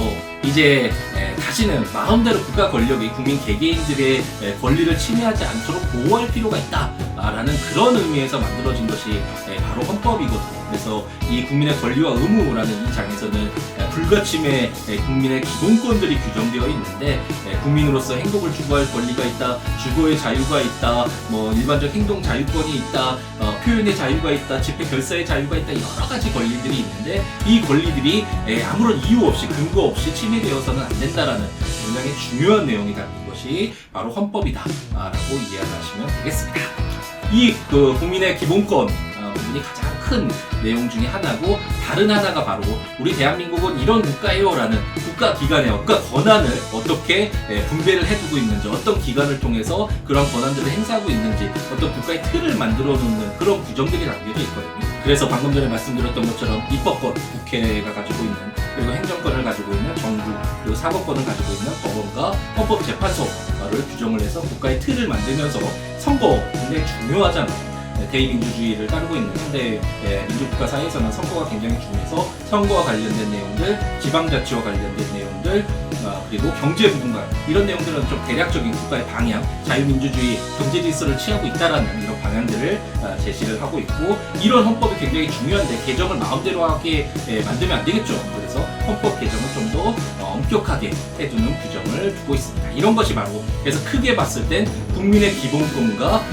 이제 다시는 마음대로 국가 권력이 국민 개개인들의 권리를 침해하지 않도록 보호할 필요가 있다라는 그런 의미에서 만들어진 것이 바로 헌법이거든요. 그래서 이 국민의 권리와 의무라는 이 장에서는 불가침의 국민의 기본권들이 규정되어 있는데, 국민으로서 행복을 추구할 권리가 있다, 주거의 자유가 있다, 뭐 일반적 행동 자유권이 있다, 표현의 자유가 있다, 집회 결사의 자유가 있다, 여러 가지 권리들이 있는데, 이 권리들이 아무런 이유 없이 근거 없이 침해되어서는 안 된다라는 굉장히 중요한 내용이 담긴 것이 바로 헌법이다라고 이해하시면 되겠습니다. 이 국민의 기본권 부분이 가장 큰 내용 중에 하나고, 다른 하나가 바로 우리 대한민국은 이런 국가예요 라는 국가기관의 국가 권한을 어떻게 분배를 해두고 있는지, 어떤 기관을 통해서 그런 권한들을 행사하고 있는지, 어떤 국가의 틀을 만들어 놓는 그런 규정들이 담겨져 있거든요. 그래서 방금 전에 말씀드렸던 것처럼 입법권, 국회가 가지고 있는, 그리고 행정권을 가지고 있는 정부, 그리고 사법권을 가지고 있는 법원과 헌법재판소를 규정을 해서 국가의 틀을 만들면서, 선거 굉장히 중요하잖아요. 대의민주주의를 따르고 있는 현대 민주국가 사회에서는 선거가 굉장히 중요해서 선거와 관련된 내용들, 지방자치와 관련된 내용들, 그리고 경제 부분과 이런 내용들은 좀 대략적인 국가의 방향, 자유민주주의, 경제 질서를 취하고 있다라는 이런 방향들을 제시를 하고 있고, 이런 헌법이 굉장히 중요한데 개정을 마음대로 하게 만들면 안 되겠죠. 그래서 헌법 개정을 좀 더 엄격하게 해두는 규정을 두고 있습니다. 이런 것이 바로, 그래서 크게 봤을 땐 국민의 기본권과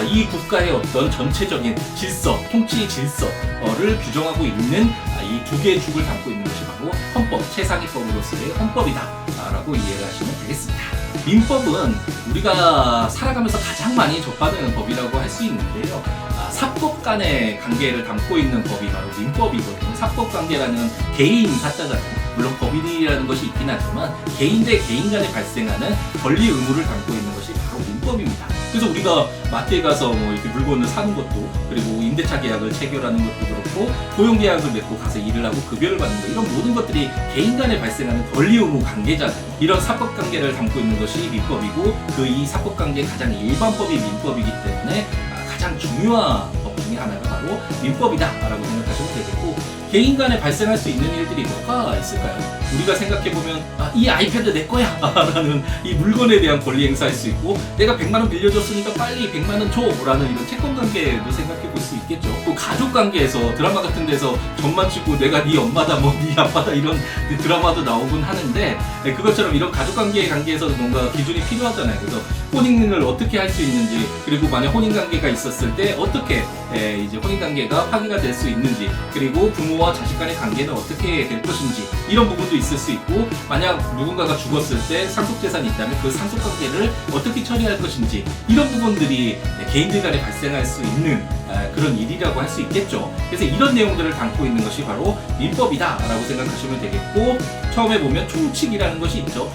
이 국가의 어떤 전체적인 질서, 통치 질서를 규정하고 있는 이 두 개의 축을 담고 있는 것이 바로 헌법, 최상위법으로서의 헌법이다라고 이해를 하시면 되겠습니다. 민법은 우리가 살아가면서 가장 많이 접하는 법이라고 할 수 있는데요. 사법 간의 관계를 담고 있는 법이 바로 민법이거든요. 사법 관계라는 개인 사자잖아요. 물론 법인이라는 것이 있긴 하지만 개인 대 개인 간에 발생하는 권리 의무를 담고 있는 것이 바로 민법입니다. 그래서 우리가 마트에 가서 뭐 이렇게 물건을 사는 것도, 그리고 임대차 계약을 체결하는 것도 그렇고, 고용 계약을 맺고 가서 일을 하고 급여를 받는 것, 이런 모든 것들이 개인 간에 발생하는 권리 의무 관계잖아요. 이런 사법 관계를 담고 있는 것이 민법이고, 그 이 사법 관계의 가장 일반법이 민법이기 때문에 가장 중요한 법 중에 하나가 바로 민법이다라고 생각하시면 되겠고, 개인 간에 발생할 수 있는 일들이 뭐가 있을까요? 우리가 생각해보면 이 아이패드 내 거야 라는 이 물건에 대한 권리 행사할 수 있고, 내가 100만 원 빌려줬으니까 빨리 100만 원 줘 라는 이런 채권 관계도 생각해 볼 수 있겠죠. 또 가족 관계에서 드라마 같은 데서 전만 찍고 내가 네 엄마다 뭐 네 아빠다 이런 드라마도 나오곤 하는데 그것처럼 이런 가족 관계에서도 뭔가 기준이 필요하잖아요. 그래서 혼인을 어떻게 할 수 있는지, 그리고 만약 혼인 관계가 있었을 때 어떻게 이제 혼인 관계가 파기가 될 수 있는지, 그리고 부모와 자식 간의 관계는 어떻게 될 것인지 이런 부분도 있을 수 있고, 만약 누군가가 죽었을 때 상속 재산이 있다면 그 상속 관계를 어떻게 처리할 것인지 이런 부분들이 개인들 간에 발생할 수 있는 그런 일이라고 할 수 있겠죠. 그래서 이런 내용들을 담고 있는 것이 바로 민법이다라고 생각하시면 되겠고, 처음에 보면 총칙이라는 것이 있죠.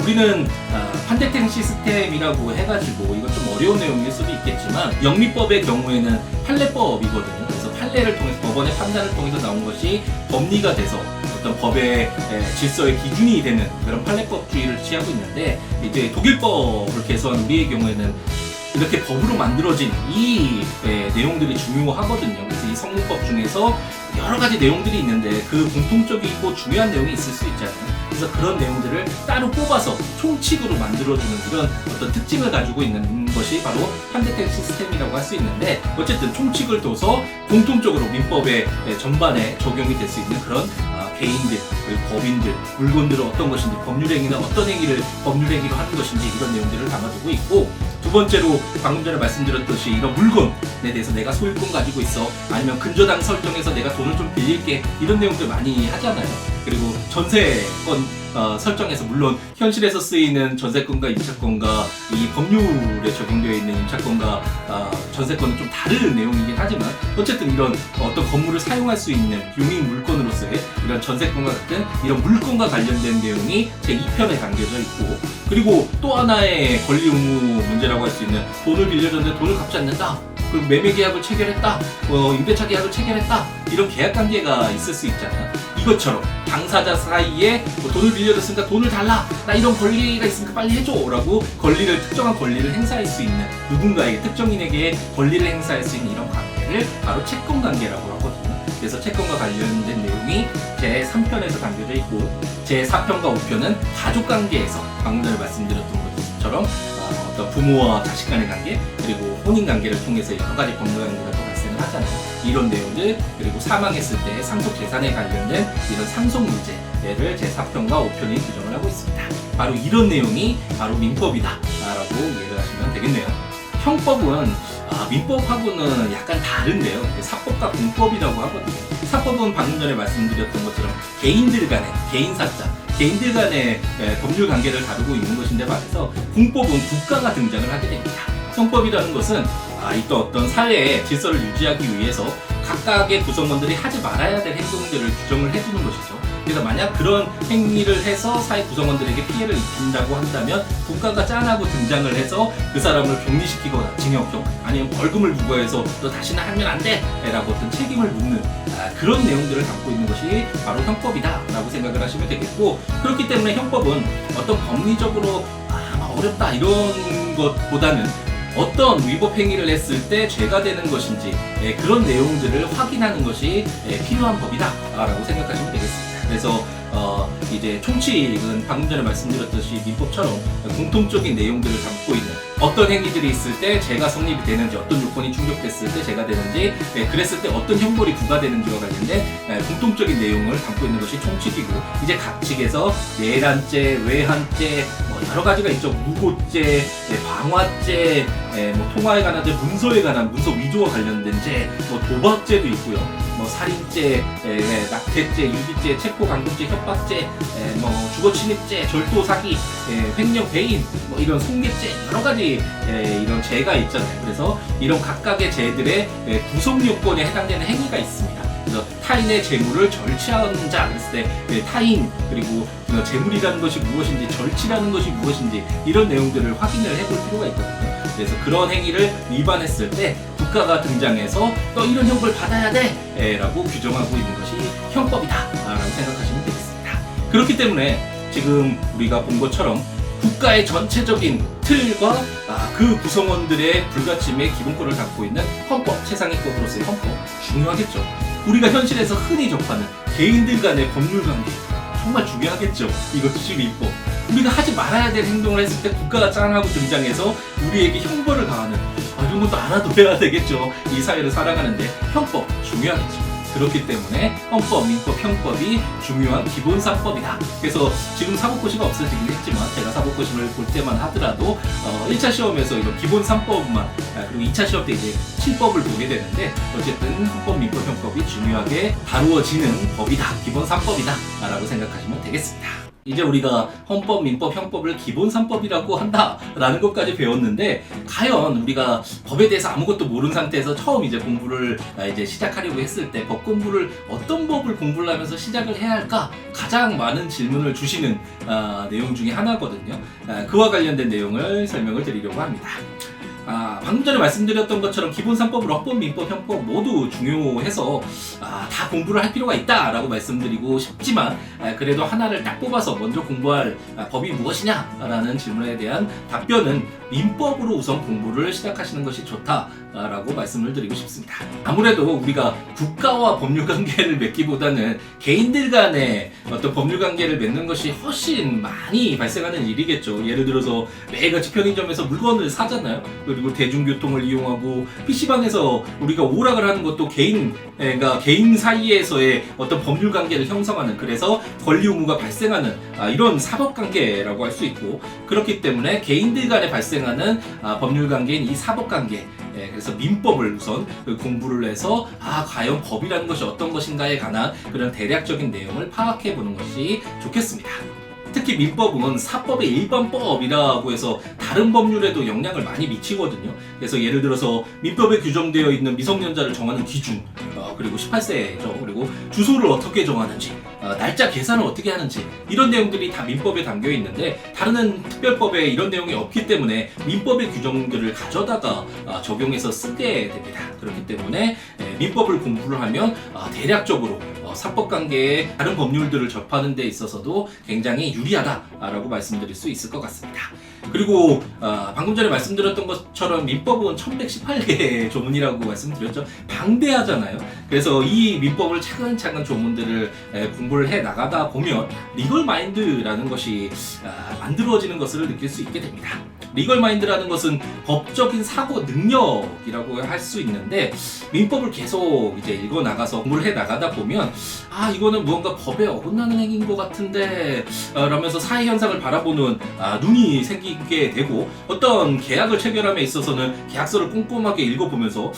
우리는 판대택 시스템이라고 해가지고 이건 좀 어려운 내용일 수도 있겠지만, 영미법의 경우에는 판례법이거든요. 그래서 판례를 통해서 법원의 판단을 통해서 나온 것이 법리가 돼서 어떤 법의 질서의 기준이 되는 그런 판례법주의를 취하고 있는데, 이제 독일법을 개선한 우리의 경우에는 이렇게 법으로 만들어진 이 내용들이 중요하거든요. 그래서 이 성문법 중에서 여러 가지 내용들이 있는데 그 공통적이고 중요한 내용이 있을 수 있잖아요. 그래서 그런 내용들을 따로 뽑아서 총칙으로 만들어주는 이런 어떤 특징을 가지고 있는 것이 바로 판대택 시스템이라고 할 수 있는데, 어쨌든 총칙을 둬서 공통적으로 민법의 전반에 적용이 될 수 있는 그런 개인들, 그리고 법인들, 물건들은 어떤 것인지, 법률행위는 어떤 행위를 법률행위로 하는 것인지 이런 내용들을 담아두고 있고, 두 번째로 방금 전에 말씀드렸듯이 이런 물건에 대해서 내가 소유권 가지고 있어, 아니면 근저당 설정해서 내가 돈을 좀 빌릴게, 이런 내용들 많이 하잖아요. 그리고 전세권 설정해서, 물론 현실에서 쓰이는 전세권과 임차권과 이 법률에 적용되어 있는 임차권과 전세권은 좀 다른 내용이긴 하지만, 어쨌든 이런 어떤 건물을 사용할 수 있는 용익 물건으로서의 이런 전세권과 같은 이런 물건과 관련된 내용이 제2편에 담겨져 있고, 그리고 또 하나의 권리 의무 문제라고 할 수 있는, 돈을 빌려줬는데 돈을 갚지 않는다, 그리고 매매 계약을 체결했다, 임대차 계약을 체결했다, 이런 계약 관계가 있을 수 있잖아요. 이것처럼 당사자 사이에 돈을 빌려줬으니까 돈을 달라, 나 이런 권리가 있으니까 빨리 해줘 라고 특정한 권리를 행사할 수 있는, 누군가에게, 특정인에게 권리를 행사할 수 있는 이런 관계를 바로 채권 관계라고 하거든요. 그래서 채권과 관련된 내용이 제3편에서 담겨져 있고, 제4편과 5편은 가족 관계에서 방금 전에 말씀드렸던 것처럼 어떤 부모와 자식 간의 관계, 그리고 혼인 관계를 통해서 여러 가지 법률 관계가 또 발생을 하잖아요. 이런 내용들, 그리고 사망했을 때 상속 재산에 관련된 이런 상속 문제를 제4편과 5편이 규정을 하고 있습니다. 바로 이런 내용이 바로 민법이다 라고 이해를 하시면 되겠네요. 형법은 민법하고는 약간 다른데요. 사법과 공법이라고 하거든요. 사법은 방금 전에 말씀드렸던 것처럼 개인들 간의, 개인사자, 개인들 간의 법률 관계를 다루고 있는 것인데 반해서, 공법은 국가가 등장을 하게 됩니다. 형법이라는 것은 또 어떤 사회의 질서를 유지하기 위해서 각각의 구성원들이 하지 말아야 될 행동들을 규정을 해두는 것이죠. 그래서 만약 그런 행위를 해서 사회 구성원들에게 피해를 입힌다고 한다면, 국가가 짠하고 등장을 해서 그 사람을 격리시키거나 징역형, 아니면 벌금을 부과해서 너 다시는 하면 안 돼! 라고 어떤 책임을 묻는 그런 내용들을 담고 있는 것이 바로 형법이다 라고 생각을 하시면 되겠고, 그렇기 때문에 형법은 어떤 법리적으로 어렵다 이런 것보다는 어떤 위법 행위를 했을 때 죄가 되는 것인지 그런 내용들을 확인하는 것이 필요한 법이다 라고 생각하시면 되겠습니다. 그래서 이제 총칙은 방금 전에 말씀드렸듯이 민법처럼 공통적인 내용들을 담고 있는, 어떤 행위들이 있을 때 죄가 성립이 되는지, 어떤 요건이 충족됐을 때 죄가 되는지, 그랬을 때 어떤 형벌이 부과되는지와 관련된 공통적인 내용을 담고 있는 것이 총칙이고, 이제 각 칙에서 내란죄, 외환죄, 여러 가지가 있죠. 무고죄, 방화죄, 통화에 관한 죄, 문서에 관한, 문서 위조와 관련된 죄, 도박죄도 있고요. 살인죄, 낙태죄, 유기죄, 체포 강도죄, 협박죄, 주거침입죄, 절도사기, 횡령 배임, 이런 송괴죄, 여러 가지 이런 죄가 있잖아요. 그래서 이런 각각의 죄들의 구성 요건에 해당되는 행위가 있습니다. 그래서 타인의 재물을 절취하는 자, 그랬을 때 타인, 그리고 재물이라는 것이 무엇인지, 절취라는 것이 무엇인지, 이런 내용들을 확인을 해볼 필요가 있거든요. 그래서 그런 행위를 위반했을 때 국가가 등장해서 너 이런 형벌 받아야 돼! 라고 규정하고 있는 것이 형법이다 라고 생각하시면 되겠습니다. 그렇기 때문에 지금 우리가 본 것처럼 국가의 전체적인 틀과 그 구성원들의 불가침의 기본권을 갖고 있는 헌법, 최상위법으로서의 헌법, 중요하겠죠. 우리가 현실에서 흔히 접하는 개인들 간의 법률 관계, 정말 중요하겠죠. 이것이 민법. 우리가 하지 말아야 될 행동을 했을 때 국가가 짠하고 등장해서 우리에게 형벌을 가하는, 이런 것도 알아둬야 되겠죠. 이 사회를 살아가는데 형법 중요하겠죠. 그렇기 때문에 헌법, 민법, 형법이 중요한 기본사법이다. 그래서 지금 사법고시가 없어지긴 했지만 제가 사법고시를 볼 때만 하더라도 1차 시험에서 이런 기본 3법만 그리고 2차 시험 때 이제 7법을 보게 되는데 어쨌든 헌법, 민법, 형법이 중요하게 다루어지는 법이다. 기본 3법이다 라고 생각하시면 되겠습니다. 이제 우리가 헌법, 민법, 형법을 기본 3법이라고 한다라는 것까지 배웠는데 과연 우리가 법에 대해서 아무것도 모르는 상태에서 처음 이제 공부를 이제 시작하려고 했을 때 법 공부를 어떤 법을 공부를 하면서 시작을 해야 할까 가장 많은 질문을 주시는 내용 중에 하나거든요. 그와 관련된 내용을 설명을 드리려고 합니다. 방금 전에 말씀드렸던 것처럼 기본 3법을 헌법, 민법, 형법 모두 중요해서 다 공부를 할 필요가 있다라고 말씀드리고 싶지만 그래도 하나를 딱 뽑아서 먼저 공부할 법이 무엇이냐라는 질문에 대한 답변은 민법으로 우선 공부를 시작하시는 것이 좋다라고 말씀을 드리고 싶습니다. 아무래도 우리가 국가와 법률 관계를 맺기보다는 개인들 간의 어떤 법률 관계를 맺는 것이 훨씬 많이 발생하는 일이겠죠. 예를 들어서 매일같이 편의점에서 물건을 사잖아요. 그리고 대중교통을 이용하고 PC방에서 우리가 오락을 하는 것도 그러니까 개인 사이에서의 어떤 법률 관계를 형성하는, 그래서 권리 의무가 발생하는 이런 사법관계라고 할 수 있고, 그렇기 때문에 개인들 간에 발생하는 법률 관계인 이 사법관계, 그래서 민법을 우선 공부를 해서 과연 법이라는 것이 어떤 것인가에 관한 그런 대략적인 내용을 파악해 보는 것이 좋겠습니다. 특히 민법은 사법의 일반법이라고 해서 다른 법률에도 영향을 많이 미치거든요. 그래서 예를 들어서 민법에 규정되어 있는 미성년자를 정하는 기준, 그리고 18세죠. 그리고 주소를 어떻게 정하는지, 날짜 계산을 어떻게 하는지, 이런 내용들이 다 민법에 담겨 있는데 다른 특별법에 이런 내용이 없기 때문에 민법의 규정들을 가져다가 적용해서 쓰게 됩니다. 그렇기 때문에 민법을 공부를 하면 대략적으로 사법관계의 다른 법률들을 접하는 데 있어서도 굉장히 유리하다라고 말씀드릴 수 있을 것 같습니다. 그리고 방금 전에 말씀드렸던 것처럼 민법은 1118개의 조문이라고 말씀드렸죠. 방대하잖아요. 그래서 이 민법을 차근차근 조문들을 공부를 해 나가다 보면 리걸 마인드라는 것이 만들어지는 것을 느낄 수 있게 됩니다. 리걸 마인드라는 것은 법적인 사고 능력이라고 할 수 있는데, 민법을 계속 이제 읽어 나가서 공부를 해 나가다 보면 이거는 무언가 법에 어긋나는 행위인 것 같은데 라면서 사회 현상을 바라보는 눈이 생기게 되고, 어떤 계약을 체결함에 있어서는 계약서를 꼼꼼하게 읽어보면서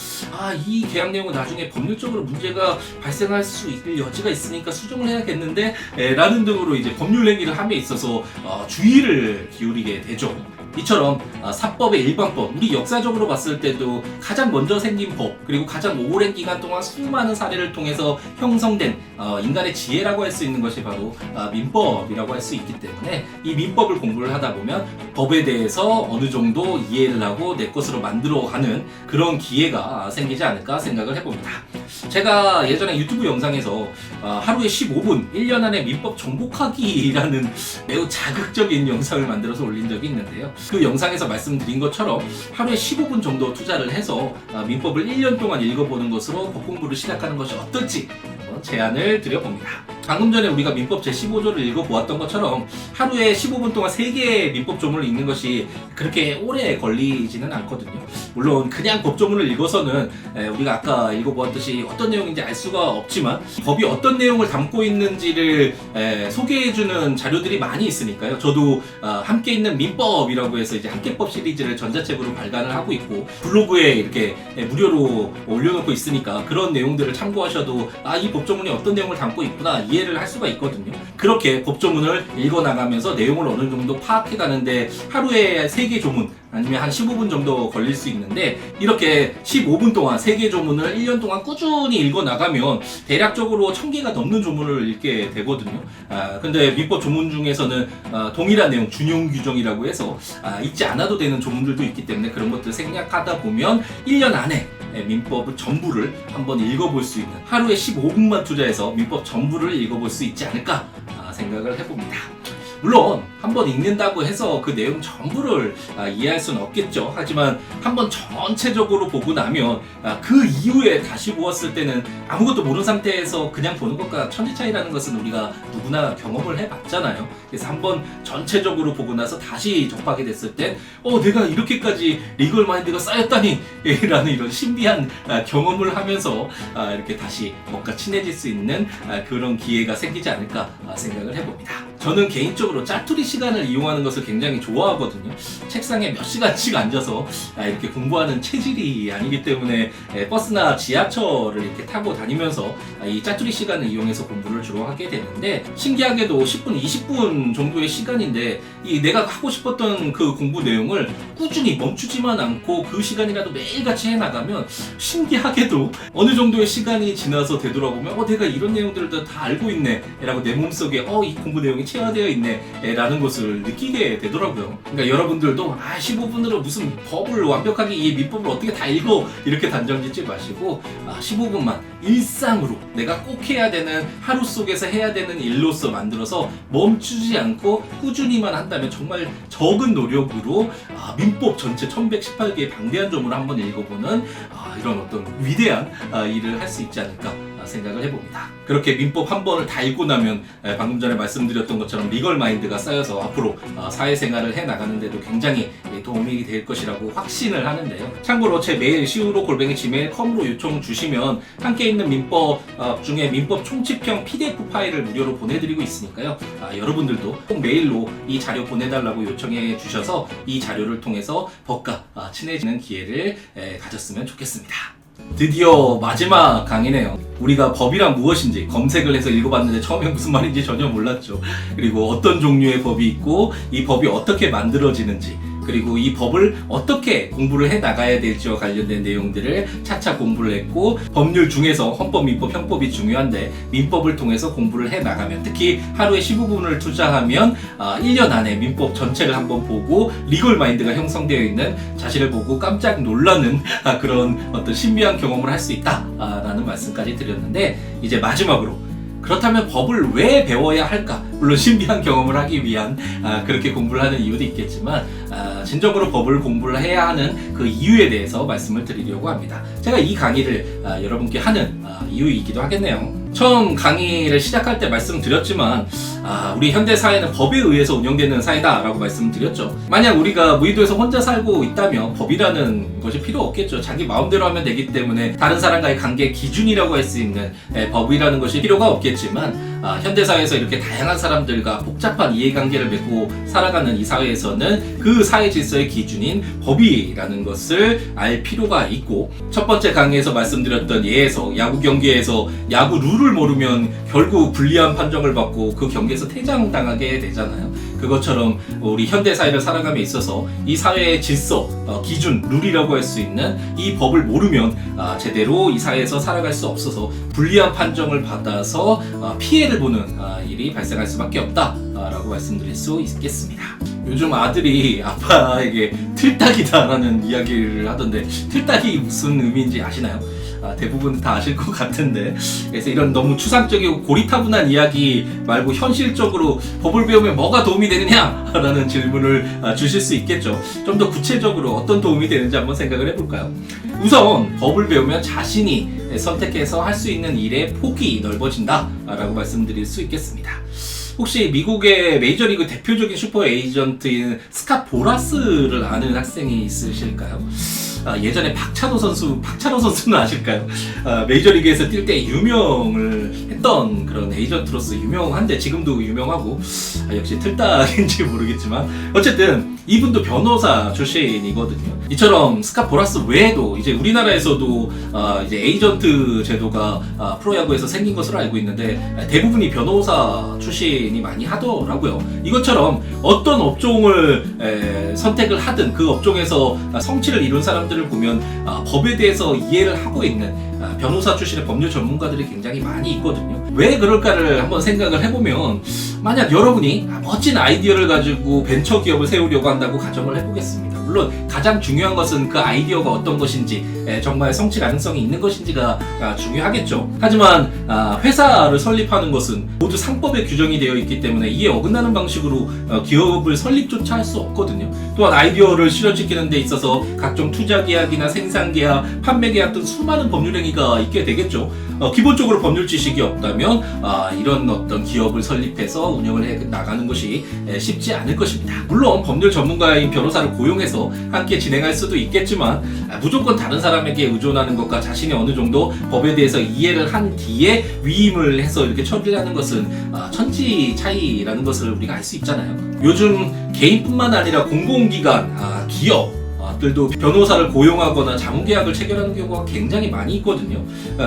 이 계약 내용은 나중에 법률적으로 문제가 발생할 수 있을 여지가 있으니까 수정을 해야겠는데 라는 등으로 이제 법률 행위를 함에 있어서 주의를 기울이게 되죠. 이처럼 사법의 일반법, 우리 역사적으로 봤을 때도 가장 먼저 생긴 법, 그리고 가장 오랜 기간 동안 수많은 사례를 통해서 형성된 인간의 지혜라고 할 수 있는 것이 바로 민법이라고 할 수 있기 때문에 이 민법을 공부를 하다 보면 법에 대해서 어느 정도 이해를 하고 내 것으로 만들어가는 그런 기회가 생기지 않을까 생각을 해봅니다. 제가 예전에 유튜브 영상에서 하루에 15분 1년 안에 민법 정복하기라는 매우 자극적인 영상을 만들어서 올린 적이 있는데요. 그 영상에서 말씀드린 것처럼 하루에 15분 정도 투자를 해서 민법을 1년 동안 읽어보는 것으로 법 공부를 시작하는 것이 어떨지 제안을 드려봅니다. 방금 전에 우리가 민법 제15조를 읽어보았던 것처럼 하루에 15분 동안 3개의 민법 조문을 읽는 것이 그렇게 오래 걸리지는 않거든요. 물론 그냥 법조문을 읽어서는 우리가 아까 읽어보았듯이 어떤 내용인지 알 수가 없지만 법이 어떤 내용을 담고 있는지를 소개해주는 자료들이 많이 있으니까요. 저도 함께 있는 민법이라고 해서 이제 함께법 시리즈를 전자책으로 발간을 하고 있고, 블로그에 이렇게 무료로 올려놓고 있으니까 그런 내용들을 참고하셔도 이 법조문이 어떤 내용을 담고 있구나 이해를 할 수가 있거든요. 그렇게 법조문을 읽어나가면서 내용을 어느 정도 파악해가는데 하루에 3개 조문 아니면 한 15분 정도 걸릴 수 있는데, 이렇게 15분 동안 3개 조문을 1년 동안 꾸준히 읽어나가면 대략적으로 1000개가 넘는 조문을 읽게 되거든요. 근데 민법 조문 중에서는 동일한 내용, 준용 규정이라고 해서 읽지 않아도 되는 조문들도 있기 때문에 그런 것들 생략하다 보면 1년 안에 민법 전부를 한번 읽어볼 수 있는, 하루에 15분만 투자해서 민법 전부를 읽어볼 수 있지 않을까 생각을 해봅니다. 물론 한번 읽는다고 해서 그 내용 전부를 이해할 수는 없겠죠. 하지만 한번 전체적으로 보고 나면 그 이후에 다시 보았을 때는 아무것도 모르는 상태에서 그냥 보는 것과 천지 차이라는 것은 우리가 누구나 경험을 해봤잖아요. 그래서 한번 전체적으로 보고 나서 다시 접하게 됐을 땐 내가 이렇게까지 리걸 마인드가 쌓였다니 라는 이런 신비한 경험을 하면서 이렇게 다시 법과 친해질 수 있는 그런 기회가 생기지 않을까 생각을 해봅니다. 저는 개인적으로 짜투리 시간을 이용하는 것을 굉장히 좋아하거든요. 책상에 몇 시간씩 앉아서 이렇게 공부하는 체질이 아니기 때문에 버스나 지하철을 이렇게 타고 다니면서 이 짜투리 시간을 이용해서 공부를 주로 하게 되는데, 신기하게도 10분, 20분 정도의 시간인데 이 내가 하고 싶었던 그 공부 내용을 꾸준히 멈추지만 않고 그 시간이라도 매일같이 해나가면 신기하게도 어느 정도의 시간이 지나서 되돌아보면 내가 이런 내용들을 다 알고 있네 라고 내 몸속에 이 공부 내용이 체화되어 있네 라는 것을 느끼게 되더라고요. 그러니까 여러분들도 15분으로 무슨 법을 완벽하게 이 민법을 어떻게 다 읽어 이렇게 단정 짓지 마시고 15분만 일상으로 내가 꼭 해야 되는, 하루 속에서 해야 되는 일로서 만들어서 멈추지 않고 꾸준히만 한다면 정말 적은 노력으로 민법 전체 1118개의 방대한 점을 한번 읽어보는 이런 어떤 위대한 일을 할 수 있지 않을까 생각을 해봅니다. 그렇게 민법 한 번을 다 읽고 나면 방금 전에 말씀드렸던 것처럼 리걸 마인드가 쌓여서 앞으로 사회생활을 해나가는데도 굉장히 도움이 될 것이라고 확신을 하는데요. 참고로 제 메일 siwo@gmail.com으로 요청 주시면 함께 있는 민법 중에 민법 총칙형 PDF 파일을 무료로 보내드리고 있으니까요. 여러분들도 꼭 메일로 이 자료 보내달라고 요청해 주셔서 이 자료를 통해서 법과 친해지는 기회를 가졌으면 좋겠습니다. 드디어 마지막 강의네요. 우리가 법이란 무엇인지 검색을 해서 읽어봤는데 처음에 무슨 말인지 전혀 몰랐죠. 그리고 어떤 종류의 법이 있고 이 법이 어떻게 만들어지는지, 그리고 이 법을 어떻게 공부를 해 나가야 될지와 관련된 내용들을 차차 공부를 했고, 법률 중에서 헌법, 민법, 형법이 중요한데 민법을 통해서 공부를 해 나가면, 특히 하루에 15분을 투자하면 1년 안에 민법 전체를 한번 보고 리걸 마인드가 형성되어 있는, 자신을 보고 깜짝 놀라는 그런 어떤 신비한 경험을 할 수 있다라는 말씀까지 드렸는데, 이제 마지막으로 그렇다면 법을 왜 배워야 할까? 물론 신비한 경험을 하기 위한 그렇게 공부를 하는 이유도 있겠지만 진정으로 법을 공부를 해야 하는 그 이유에 대해서 말씀을 드리려고 합니다. 제가 이 강의를 여러분께 하는 이유이기도 하겠네요. 처음 강의를 시작할 때 말씀드렸지만 우리 현대 사회는 법에 의해서 운영되는 사회다라고 말씀드렸죠. 만약 우리가 무의도에서 혼자 살고 있다면 법이라는 것이 필요 없겠죠. 자기 마음대로 하면 되기 때문에 다른 사람과의 관계 기준이라고 할 수 있는 법이라는 것이 필요가 없겠지만, 현대사회에서 이렇게 다양한 사람들과 복잡한 이해관계를 맺고 살아가는 이 사회에서는 그 사회 질서의 기준인 법이라는 것을 알 필요가 있고, 첫 번째 강의에서 말씀드렸던 예에서 야구 경기에서 야구 룰을 모르면 결국 불리한 판정을 받고 그 경기에서 퇴장당하게 되잖아요. 그것처럼 우리 현대사회를 살아감에 있어서 이 사회의 질서, 기준, 룰이라고 할 수 있는 이 법을 모르면 제대로 이 사회에서 살아갈 수 없어서 불리한 판정을 받아서 피해를 보는 일이 발생할 수밖에 없다라고 말씀드릴 수 있겠습니다. 요즘 아들이 아빠에게 틀딱이다라는 이야기를 하던데, 틀딱이 무슨 의미인지 아시나요? 대부분 다 아실 것 같은데, 그래서 이런 너무 추상적이고 고리타분한 이야기 말고 현실적으로 법을 배우면 뭐가 도움이 되느냐라는 질문을 주실 수 있겠죠. 좀 더 구체적으로 어떤 도움이 되는지 한번 생각을 해볼까요? 우선 법을 배우면 자신이 선택해서 할 수 있는 일의 폭이 넓어진다라고 말씀드릴 수 있겠습니다. 혹시 미국의 메이저리그 대표적인 슈퍼 에이전트인 스캇 보라스를 아는 학생이 있으실까요? 예전에 박찬호 선수는 아실까요? 메이저리그에서 뛸 때 유명을 했던 그런 에이전트로서 유명한데, 지금도 유명하고, 역시 틀딱인지 모르겠지만 어쨌든 이분도 변호사 출신이거든요. 이처럼 스캇 보라스 외에도 이제 우리나라에서도 이제 에이전트 제도가 프로야구에서 생긴 것으로 알고 있는데, 대부분이 변호사 출신이 많이 하더라고요. 이것처럼 어떤 업종을 선택을 하든 그 업종에서 성취를 이룬 사람들을 보면 법에 대해서 이해를 하고 있는 변호사 출신의 법률 전문가들이 굉장히 많이 있거든요. 왜 그럴까를 한번 생각을 해보면, 만약 여러분이 멋진 아이디어를 가지고 벤처 기업을 세우려고 한다고 가정을 해보겠습니다. 물론 가장 중요한 것은 그 아이디어가 어떤 것인지, 정말 성취 가능성이 있는 것인지가 중요하겠죠. 하지만 회사를 설립하는 것은 모두 상법에 규정이 되어 있기 때문에 이에 어긋나는 방식으로 기업을 설립조차 할 수 없거든요. 또한 아이디어를 실현시키는 데 있어서 각종 투자 계약이나 생산 계약, 판매 계약 등 수많은 법률 행위가 있게 되겠죠. 기본적으로 법률 지식이 없다면 이런 어떤 기업을 설립해서 운영을 해 나가는 것이 쉽지 않을 것입니다. 물론 법률 전문가인 변호사를 고용해서 함께 진행할 수도 있겠지만 무조건 다른 사람에게 의존하는 것과 자신이 어느 정도 법에 대해서 이해를 한 뒤에 위임을 해서 이렇게 처리를 하는 것은 천지 차이라는 것을 우리가 알 수 있잖아요. 요즘 개인뿐만 아니라 공공기관, 기업들도 변호사를 고용하거나 자문계약을 체결하는 경우가 굉장히 많이 있거든요.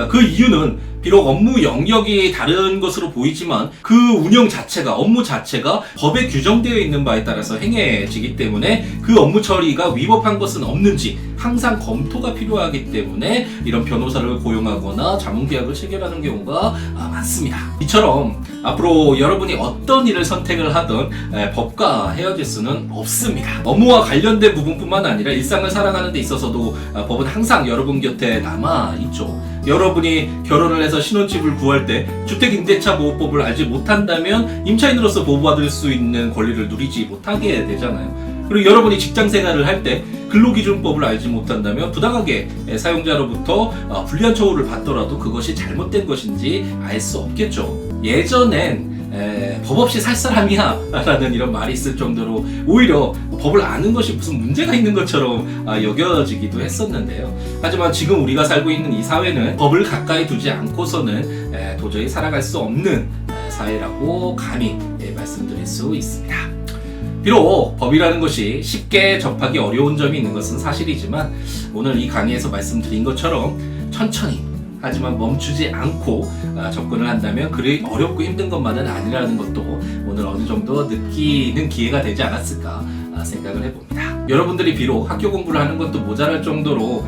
그 이유는 비록 업무 영역이 다른 것으로 보이지만 그 운영 자체가, 업무 자체가 법에 규정되어 있는 바에 따라서 행해지기 때문에 그 업무 처리가 위법한 것은 없는지 항상 검토가 필요하기 때문에 이런 변호사를 고용하거나 자문계약을 체결하는 경우가 많습니다. 이처럼 앞으로 여러분이 어떤 일을 선택을 하든 법과 헤어질 수는 없습니다. 업무와 관련된 부분뿐만 아니라 일상을 살아가는 데 있어서도 법은 항상 여러분 곁에 남아있죠. 여러분이 결혼을 해서 신혼집을 구할 때 주택임대차보호법을 알지 못한다면 임차인으로서 보호받을 수 있는 권리를 누리지 못하게 되잖아요. 그리고 여러분이 직장생활을 할 때 근로기준법을 알지 못한다면 부당하게 사용자로부터 불리한 처우를 받더라도 그것이 잘못된 것인지 알 수 없겠죠. 예전엔 법 없이 살 사람이야 라는 이런 말이 있을 정도로 오히려 법을 아는 것이 무슨 문제가 있는 것처럼 여겨지기도 했었는데요. 하지만 지금 우리가 살고 있는 이 사회는 법을 가까이 두지 않고서는 도저히 살아갈 수 없는 사회라고 감히 말씀드릴 수 있습니다. 비록 법이라는 것이 쉽게 접하기 어려운 점이 있는 것은 사실이지만 오늘 이 강의에서 말씀드린 것처럼 천천히 하지만 멈추지 않고 접근을 한다면 그리 어렵고 힘든 것만은 아니라는 것도 오늘 어느 정도 느끼는 기회가 되지 않았을까 생각을 해봅니다. 여러분들이 비록 학교 공부를 하는 것도 모자랄 정도로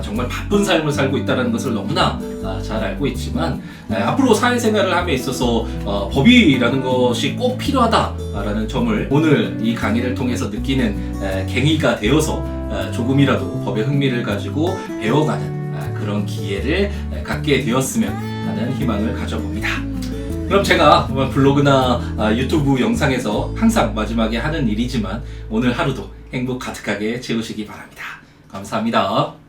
정말 바쁜 삶을 살고 있다는 것을 너무나 잘 알고 있지만 앞으로 사회생활을 함에 있어서 법이라는 것이 꼭 필요하다라는 점을 오늘 이 강의를 통해서 느끼는 갱이가 되어서 조금이라도 법의 흥미를 가지고 배워가는 그런 기회를 갖게 되었으면 하는 희망을 가져봅니다. 그럼 제가 블로그나 유튜브 영상에서 항상 마지막에 하는 일이지만 오늘 하루도 행복 가득하게 채우시기 바랍니다. 감사합니다.